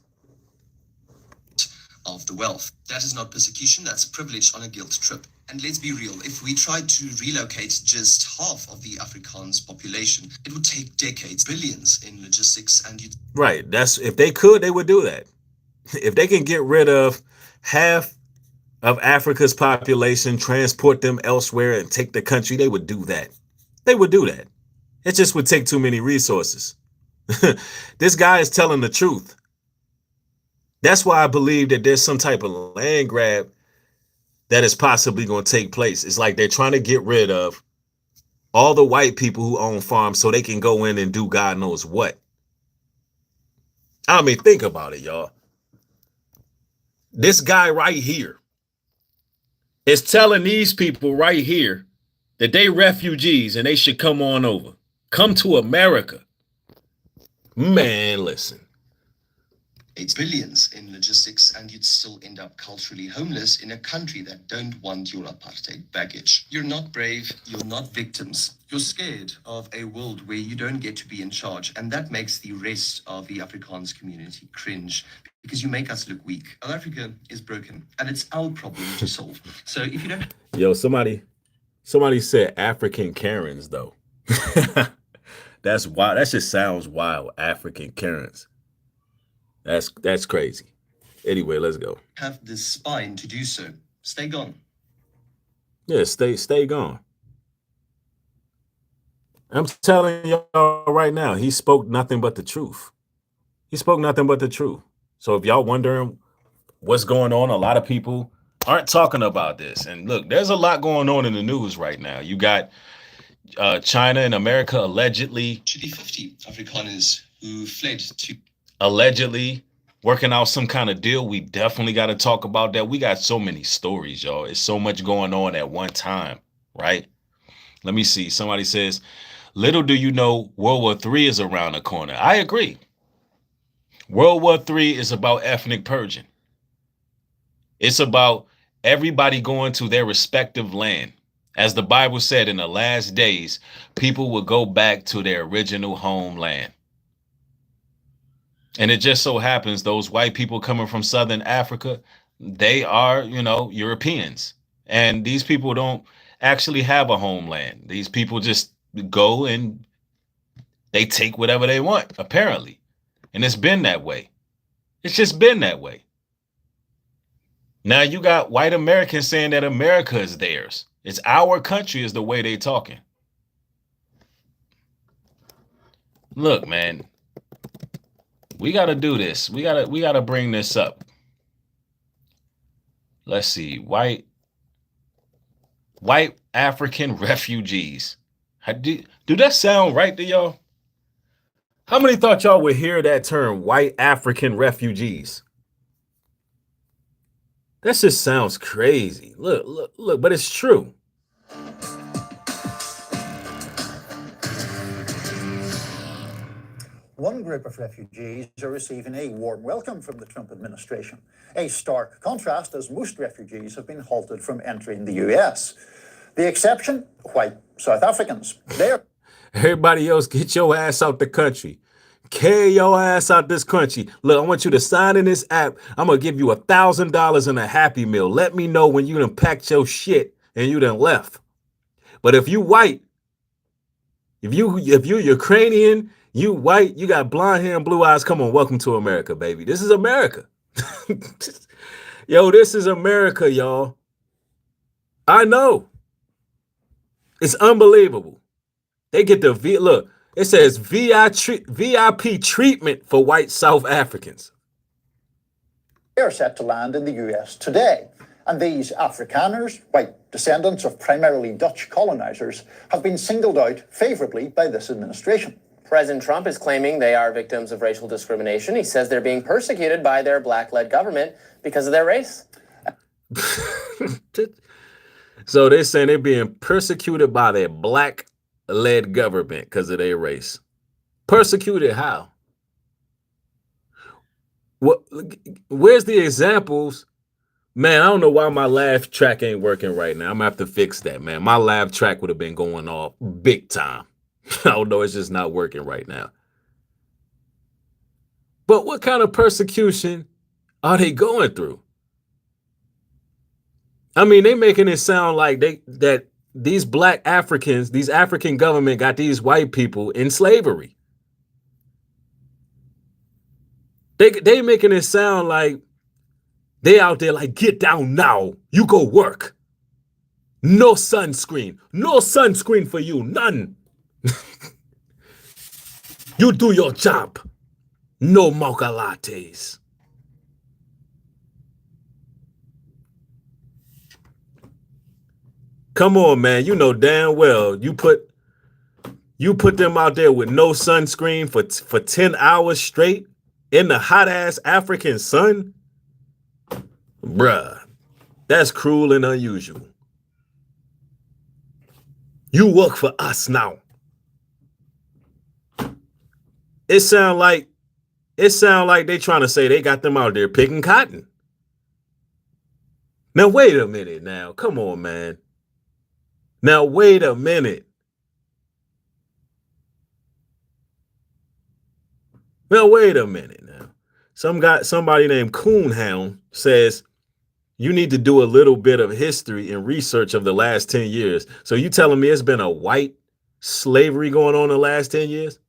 Of the wealth. That is not persecution, that's privilege on a guilt trip. And let's be real, if we tried to relocate just half of the Afrikaans population, it would take decades, billions in logistics and... Right, that's, if they could, they would do that. If they can get rid of half of Africa's population, transport them elsewhere and take the country, they would do that. They would do that. It just would take too many resources. This guy is telling the truth. That's why I believe that there's some type of land grab that is possibly going to take place. It's like they're trying to get rid of all the white people who own farms so they can go in and do God knows what. I mean, think about it, y'all. This guy right here is telling these people right here that they refugees and they should come on over. Come to America. Man, listen. It's billions in logistics, and you'd still end up culturally homeless in a country that don't want your apartheid baggage. You're not brave, you're not victims. You're scared of a world where you don't get to be in charge, and that makes the rest of the Afrikaans community cringe because you make us look weak. South Africa is broken, and it's our problem to solve. So if you don't... Yo, somebody said African Karens, though. That's wild. That just sounds wild. African Karens. That's crazy. Anyway, let's go. Have the spine to do so. Stay gone. Yeah, stay gone. I'm telling y'all right now, he spoke nothing but the truth. He spoke nothing but the truth. So if y'all wondering what's going on, a lot of people aren't talking about this. And look, there's a lot going on in the news right now. You got China and America allegedly To the 50 Afrikaners who fled to... allegedly working out some kind of deal. We definitely got to talk about that. We got so many stories, y'all. It's so much going on at one time, right? Let me see. Somebody says, little do you know, World War III is around the corner. I agree. World War III is about ethnic purging. It's about everybody going to their respective land. As the Bible said, in the last days, people will go back to their original homeland. And it just so happens those white people coming from Southern Africa, they are, Europeans. And these people don't actually have a homeland. These people just go and they take whatever they want, apparently. And it's been that way. It's just been that way. Now you got white Americans saying that America is theirs. It's our country is the way they talking. Look, man. We got to do this. We got to bring this up. Let's see. White African refugees. Do that sound right to y'all? How many thought y'all would hear that term, white African refugees? That just sounds crazy. Look, but it's true. One group of refugees are receiving a warm welcome from the Trump administration. A stark contrast, as most refugees have been halted from entering the US. The exception, white South Africans. Everybody else, get your ass out the country. Carry your ass out this country. Look, I want you to sign in this app. I'm going to give you $1,000 in a Happy Meal. Let me know when you done packed your shit and you done left. But if you white, if you Ukrainian, you white, you got blonde hair and blue eyes, come on, welcome to America, baby. This is America. Yo, this is America, y'all. I know. It's unbelievable. They get the look, it says VIP treatment for white South Africans. They are set to land in the US today. And these Afrikaners, white descendants of primarily Dutch colonizers, have been singled out favorably by this administration. President Trump is claiming they are victims of racial discrimination. He says they're being persecuted by their black-led government because of their race. So they're saying they're being persecuted by their black-led government because of their race. Persecuted how? What? Where's the examples? Man, I don't know why my laugh track ain't working right now. I'm gonna have to fix that, man. My laugh track would have been going off big time. I don't know, it's just not working right now. But what kind of persecution are they going through? I mean, they making it sound like that these black Africans, these African government got these white people in slavery. They making it sound like they out there like, get down now. You go work. No sunscreen. No sunscreen for you. None. You do your job. No mocha lattes. Come on, man. You know damn well you put them out there with no sunscreen for 10 hours straight in the hot ass African sun. Bruh, that's cruel and unusual. You work for us now. It sound like they trying to say they got them out there picking cotton. Now, wait a minute now. Come on, man. Now, wait a minute. Now, wait a minute now. Somebody named Coonhound says you need to do a little bit of history and research of the last 10 years. So you telling me it's been a white slavery going on the last 10 years?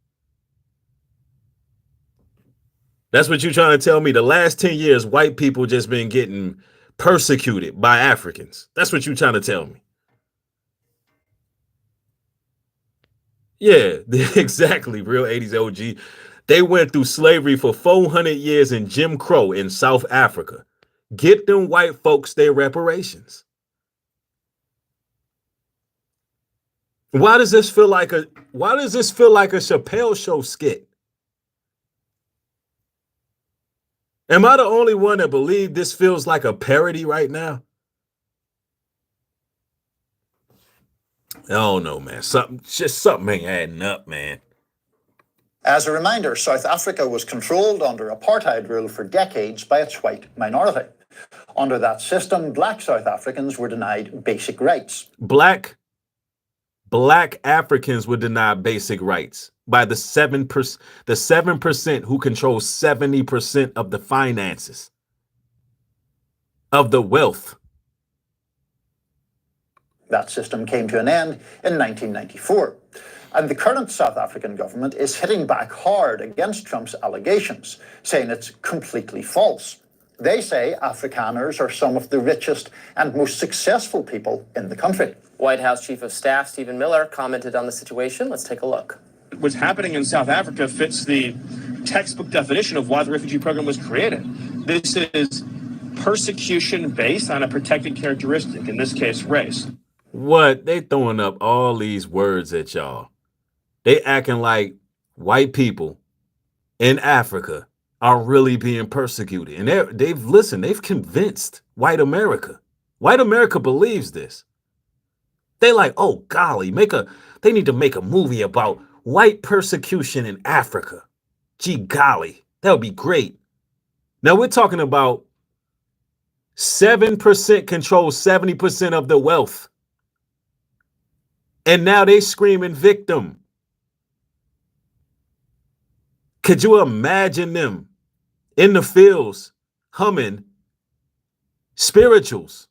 That's what you're trying to tell me. The last 10 years, white people just been getting persecuted by Africans. That's what you're trying to tell me. Yeah, exactly. Real 80s OG. They went through slavery for 400 years in Jim Crow in South Africa. Get them white folks their reparations. Why does this feel like a Chappelle Show skit? Am I the only one that believe this feels like a parody right now? I don't know, man. Something ain't adding up, man. As a reminder, South Africa was controlled under apartheid rule for decades by its white minority. Under that system, black South Africans were denied basic rights. Black Africans were denied basic rights by the 7% who control 70% of the finances, of the wealth. That system came to an end in 1994. And the current South African government is hitting back hard against Trump's allegations, saying it's completely false. They say Afrikaners are some of the richest and most successful people in the country. White House Chief of Staff Stephen Miller commented on the situation. Let's take a look. What's happening in South Africa fits the textbook definition of why the refugee program was created. This is persecution based on a protected characteristic, in this case, race. What? They throwing up all these words at y'all. They acting like white people in Africa are really being persecuted. And they've convinced white America. White America believes this. They like, oh golly, they need to make a movie about white persecution in Africa. Gee golly, that would be great. Now we're talking about 7% control 70% of the wealth. And now they screaming victim. Could you imagine them in the fields humming spirituals?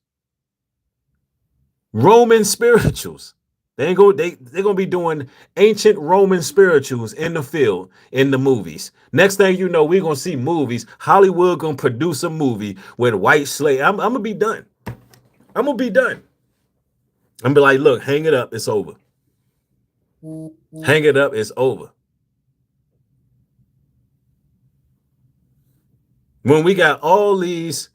Roman spirituals. They're gonna be doing ancient Roman spirituals in the field, in the movies. Next thing you know, we're gonna see movies. Hollywood gonna produce a movie with white slave. I'm gonna be done. I'm gonna be done. I'm gonna be like, look, hang it up, it's over. Hang it up, it's over. When we got all these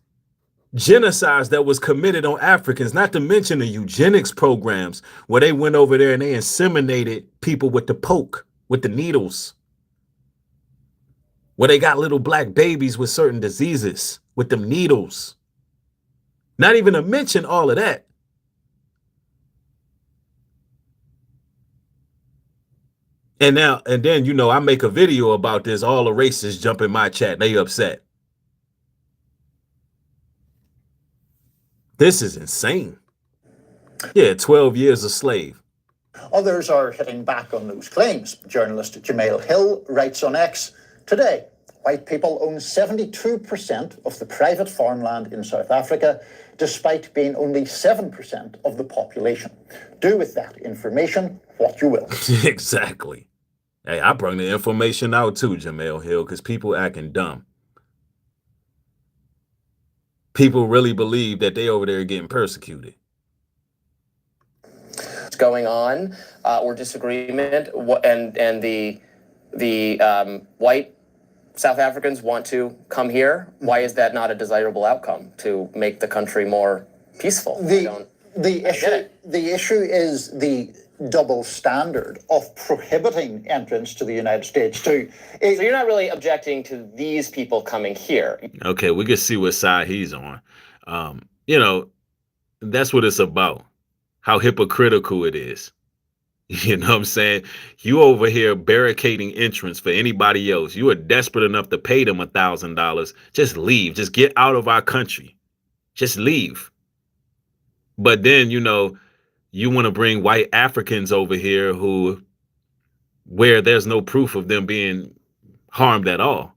genocides that was committed on Africans, not to mention the eugenics programs where they went over there and they inseminated people with the poke, with the needles, where they got little black babies with certain diseases with them needles. Not even to mention all of that. And then, you know, I make a video about this, all the racists jump in my chat, they upset. This is insane. Yeah, 12 years a slave. Others are hitting back on those claims. Journalist Jamel Hill writes on X, today, white people own 72% of the private farmland in South Africa, despite being only 7% of the population. Do with that information what you will. Exactly. Hey, I bring the information out too, Jamel Hill, because people acting dumb. People really believe that they over there getting persecuted. What's going on or disagreement, and the white South Africans want to come here. Why is that not a desirable outcome to make the country more peaceful? The issue is the double standard of prohibiting entrance to the United States too. So you're not really objecting to these people coming here. Okay, we can see what side he's on. You know, that's what it's about. How hypocritical it is. You know what I'm saying? You over here barricading entrance for anybody else. You are desperate enough to pay them $1,000. Just leave. Just get out of our country. Just leave. But then, you know, you want to bring white Africans over here where there's no proof of them being harmed at all.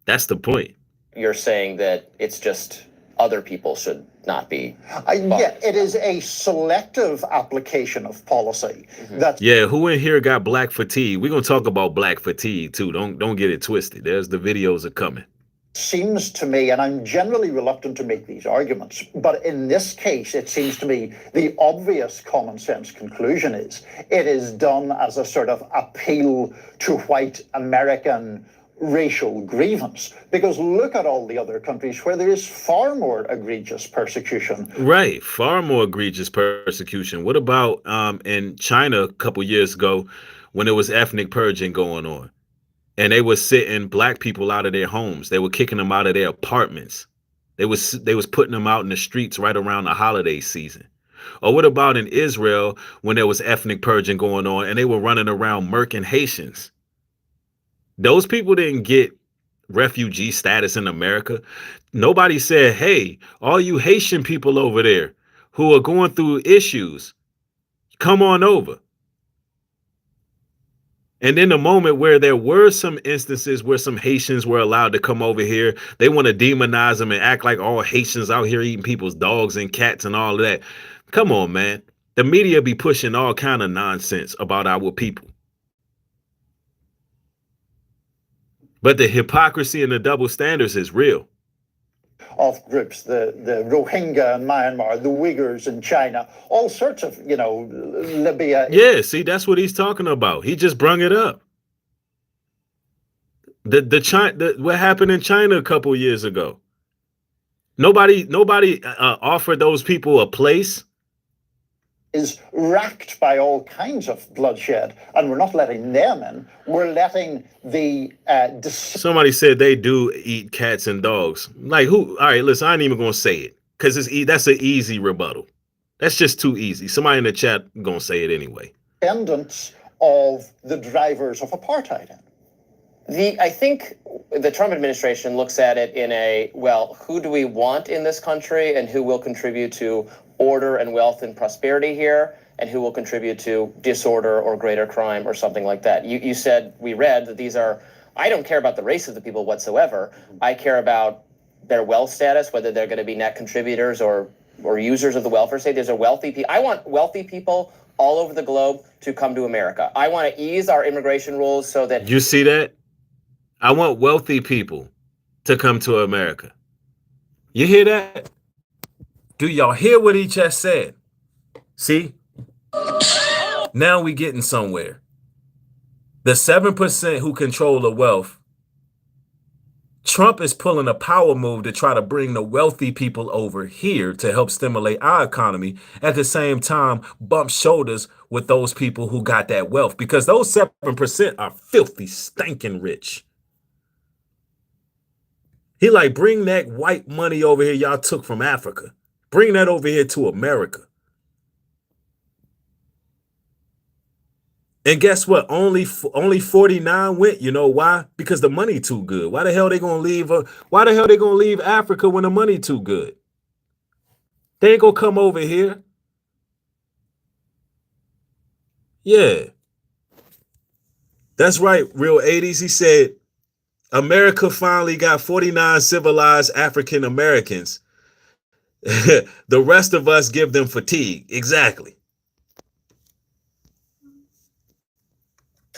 That's the point. You're saying that it's just other people should not be. Yeah, it is a selective application of policy. Yeah, who in here got black fatigue? We're gonna talk about black fatigue too. Don't get it twisted. There's the videos are coming. Seems to me, and I'm generally reluctant to make these arguments, but in this case, it seems to me the obvious common sense conclusion is it is done as a sort of appeal to white American racial grievance. Because look at all the other countries where there is far more egregious persecution. Right, far more egregious persecution. What about in China a couple years ago when there was ethnic purging going on? And they were sitting black people out of their homes. They were kicking them out of their apartments. They was putting them out in the streets right around the holiday season. Or what about in Israel when there was ethnic purging going on and they were running around murking Haitians? Those people didn't get refugee status in America. Nobody said, hey, all you Haitian people over there who are going through issues, come on over. And in the moment where there were some instances where some Haitians were allowed to come over here, they want to demonize them and act like all Haitians out here eating people's dogs and cats and all of that. Come on, man. The media be pushing all kind of nonsense about our people. But the hypocrisy and the double standards is real. Of groups, the Rohingya in Myanmar, the Uyghurs in China, all sorts of, Libya. Yeah, see, that's what he's talking about. He just brung it up. What happened in China a couple years ago? Nobody offered those people a place. Is racked by all kinds of bloodshed, and we're not letting them in. We're letting the Somebody said they do eat cats and dogs. Like who? All right, listen, I ain't even gonna say it because that's an easy rebuttal. That's just too easy. Somebody in the chat gonna say it anyway. Descendants of the drivers of apartheid. I think the Trump administration looks at it in who do we want in this country and who will contribute to order and wealth and prosperity here, and who will contribute to disorder or greater crime or something like that. You said, we read that these are, I don't care about the race of the people whatsoever. I care about their wealth status, whether they're going to be net contributors or users of the welfare state. There's a wealthy people. I want wealthy people all over the globe to come to America. I want to ease our immigration rules so that... You see that? I want wealthy people to come to America. You hear that? Do y'all hear what he just said? See? Now we getting somewhere. The 7% who control the wealth, Trump is pulling a power move to try to bring the wealthy people over here to help stimulate our economy, at the same time bump shoulders with those people who got that wealth, because those 7% are filthy, stinking rich. He like, bring that white money over here y'all took from Africa. Bring that over here to America. And guess what? Only 49 went. You know why? Because the money too good. Why the hell they gonna leave? Why the hell they gonna leave Africa when the money too good? They ain't gonna come over here. Yeah, that's right. Real 80s. He said, America finally got 49 civilized African Americans. The rest of us give them fatigue. Exactly.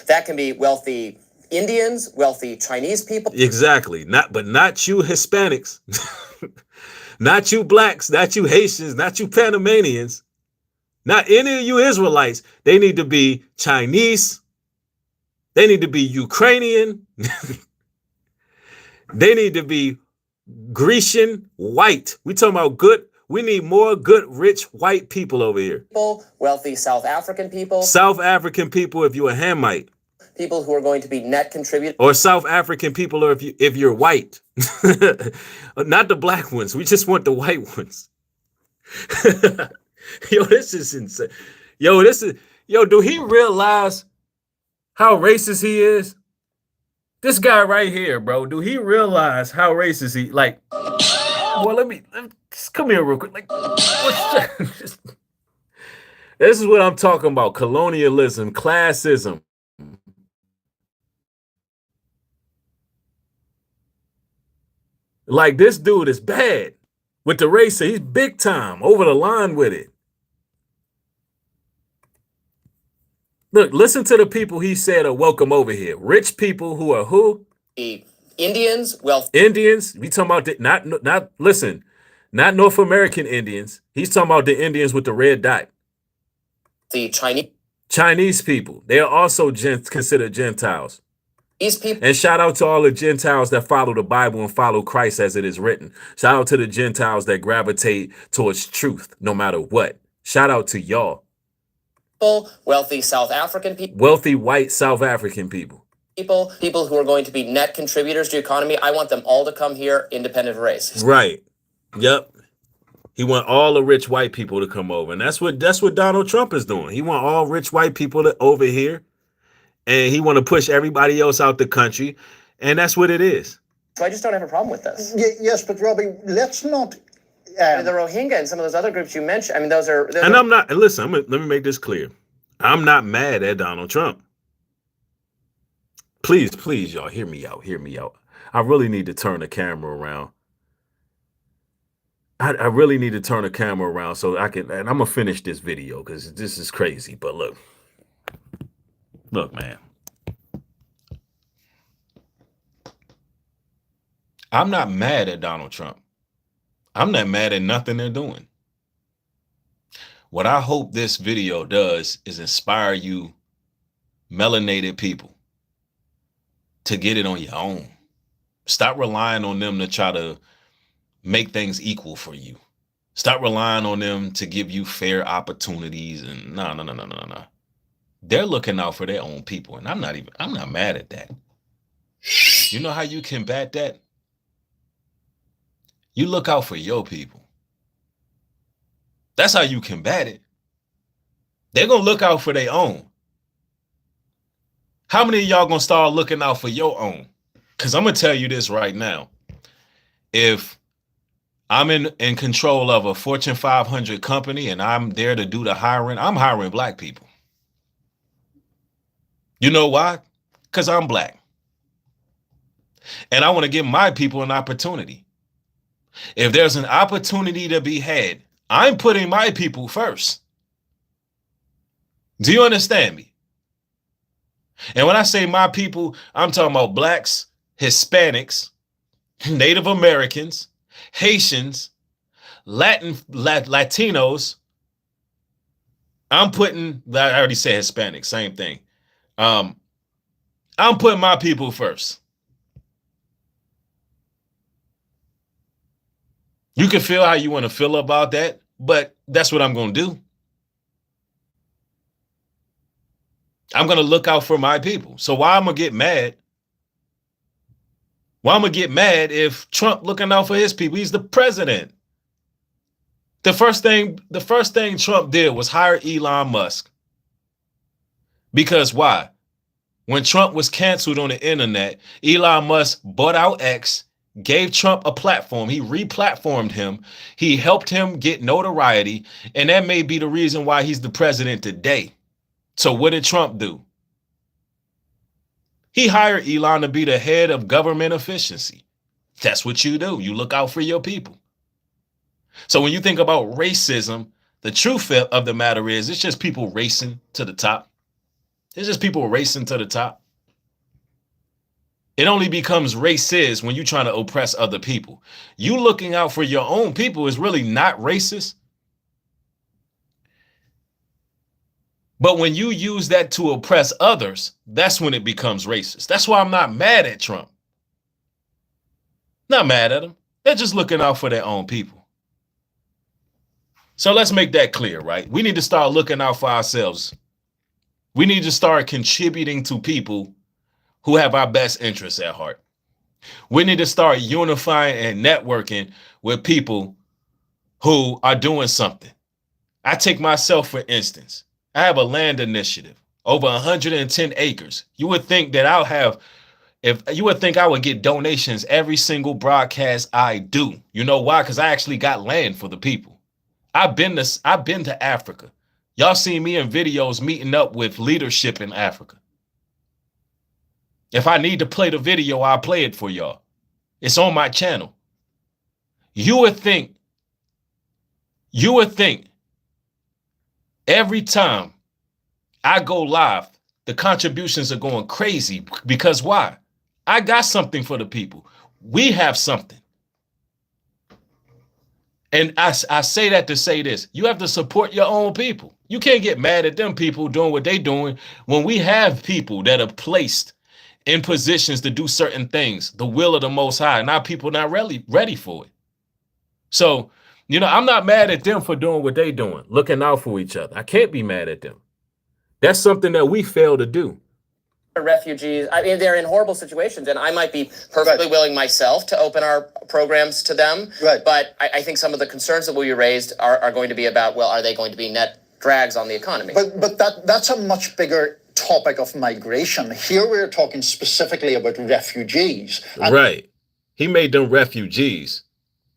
That can be wealthy Indians, wealthy Chinese people. Exactly. Not you Hispanics. Not you blacks, not you Haitians, not you Panamanians, not any of you Israelites. They need to be Chinese. They need to be Ukrainian. They need to be Grecian white. We talking about good. We need more good, rich white people over here. Wealthy South African people. South African people if you're a Hamite. People who are going to be net contributors. Or South African people or if you're white. Not the black ones. We just want the white ones. Yo, this is insane. Yo, Yo, do he realize how racist he is? This guy right here, bro. Do he realize how racist he like? Well, let me just come here real quick. Like, what's this is what I'm talking about: colonialism, classism. Like, this dude is bad with the race. He's big time over the line with it. Look, listen to the people he said are welcome over here. Rich people who are who? Indians, Indians. We talking about not North American Indians. He's talking about the Indians with the red dot. the Chinese people. They are also considered Gentiles. These people. And shout out to all the Gentiles that follow the Bible and follow Christ as it is written. Shout out to the Gentiles that gravitate towards truth no matter what. Shout out to y'all. Wealthy South African people. Wealthy white South African people. People who are going to be net contributors to the economy. I want them all to come here, independent of race. Right. Yep. He want all the rich white people to come over. And that's what Donald Trump is doing. He want all rich white people over here. And he want to push everybody else out the country. And that's what it is. So I just don't have a problem with this. Yes, but Robbie, let's not... the Rohingya and some of those other groups you mentioned, I mean, those are... And I'm not... Listen, let me make this clear. I'm not mad at Donald Trump. Please, y'all, hear me out. Hear me out. I really need to turn the camera around. I really need to turn the camera around so I can... And I'm going to finish this video because this is crazy. But look. Look, man. I'm not mad at Donald Trump. I'm not mad at nothing they're doing. What I hope this video does is inspire you melanated people to get it on your own. Stop relying on them to try to make things equal for you. Stop relying on them to give you fair opportunities. And no. They're looking out for their own people. And I'm not mad at that. You know how you combat that? You look out for your people. That's how you combat it. They're going to look out for their own. How many of y'all going to start looking out for your own? Because I'm going to tell you this right now. If I'm in control of a Fortune 500 company and I'm there to do the hiring, I'm hiring black people. You know why? Because I'm black. And I want to give my people an opportunity. If there's an opportunity to be had, I'm putting my people first. Do you understand me? And when I say my people, I'm talking about blacks, Hispanics, Native Americans, Haitians, Latinos. I already said Hispanic, same thing. I'm putting my people first. You can feel how you want to feel about that, but that's what I'm going to do. I'm going to look out for my people. So why I'm going to get mad? Why I'm going to get mad if Trump looking out for his people? He's the president. The first thing Trump did was hire Elon Musk. Because why? When Trump was canceled on the internet, Elon Musk bought out X, gave Trump a platform. He re-platformed him. He helped him get notoriety. And that may be the reason why he's the president today. So what did Trump do? He hired Elon to be the head of government efficiency. That's what you do. You look out for your people. So when you think about racism, the truth of the matter is it's just people racing to the top. It's just people racing to the top. It only becomes racist when you're trying to oppress other people. You looking out for your own people is really not racist. But when you use that to oppress others, that's when it becomes racist. That's why I'm not mad at Trump. Not mad at him. They're just looking out for their own people. So let's make that clear, right? We need to start looking out for ourselves. We need to start contributing to people who have our best interests at heart. We need to start unifying and networking with people who are doing something. I take myself, for instance. I have a land initiative over 110 acres. You would think that I'll have, if you would think I would get donations every single broadcast I do. You know why? Because I actually got land for the people. I've been to Africa. Y'all see me in videos meeting up with leadership in Africa. If I need to play the video, I'll play it for y'all. It's on my channel. You would think every time I go live, the contributions are going crazy. Because why? I got something for the people. We have something. And I say that to say this. You have to support your own people. You can't get mad at them people doing what they're doing when we have people that are placed in positions to do certain things, the will of the Most High. Now people not really ready for it. So, you know, I'm not mad at them for doing what they're doing, looking out for each other. I can't be mad at them. That's something that we fail to do. Refugees, I mean, they're in horrible situations, and I might be perfectly willing myself to open our programs to them. Right. But I think some of the concerns that will be raised are going to be about, well, are they going to be net drags on the economy? But that's a much bigger topic of migration. Here we're talking specifically about refugees. Right. He made them refugees.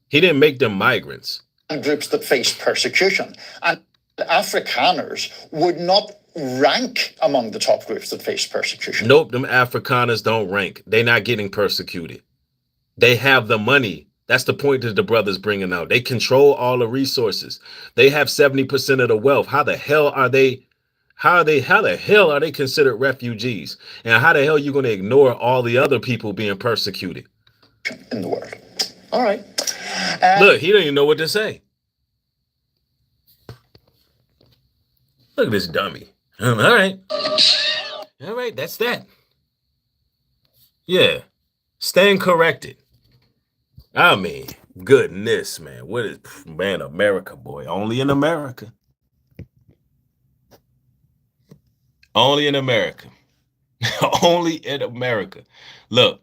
He didn't make them migrants. And groups that face persecution. And Afrikaners would not rank among the top groups that face persecution. Nope, them Afrikaners don't rank. They're not getting persecuted. They have the money. That's the point that the brothers bringing out. They control all the resources. They have 70% of the wealth. How the hell are they considered refugees? And how the hell are you going to ignore all the other people being persecuted in the world? All right. Look, he don't even know what to say. Look at this dummy. All right. All right, that's that. Yeah. Stand corrected. I mean, goodness, man. What is, man, America, boy. Only in America. Only in America. Only in America. Look,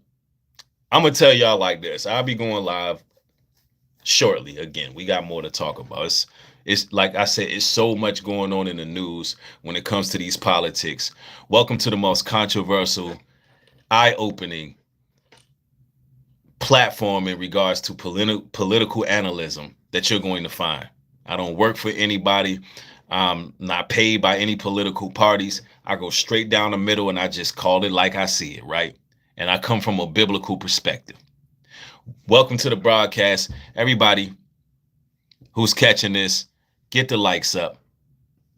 I'm going to tell y'all like this. I'll be going live shortly. Again, we got more to talk about. It's like I said, it's so much going on in the news when it comes to these politics. Welcome to the most controversial, eye-opening platform in regards to political analysis that you're going to find. I don't work for anybody. I'm not paid by any political parties. I go straight down the middle and I just call it like I see it, right? And I come from a biblical perspective. Welcome to the broadcast. Everybody who's catching this, get the likes up,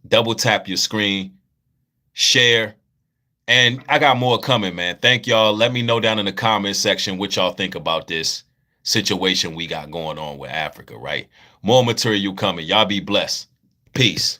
double tap your screen, share, and I got more coming, man. Thank y'all. Let me know down in the comments section what y'all think about this situation we got going on with Africa, right? More material coming. Y'all be blessed. Peace.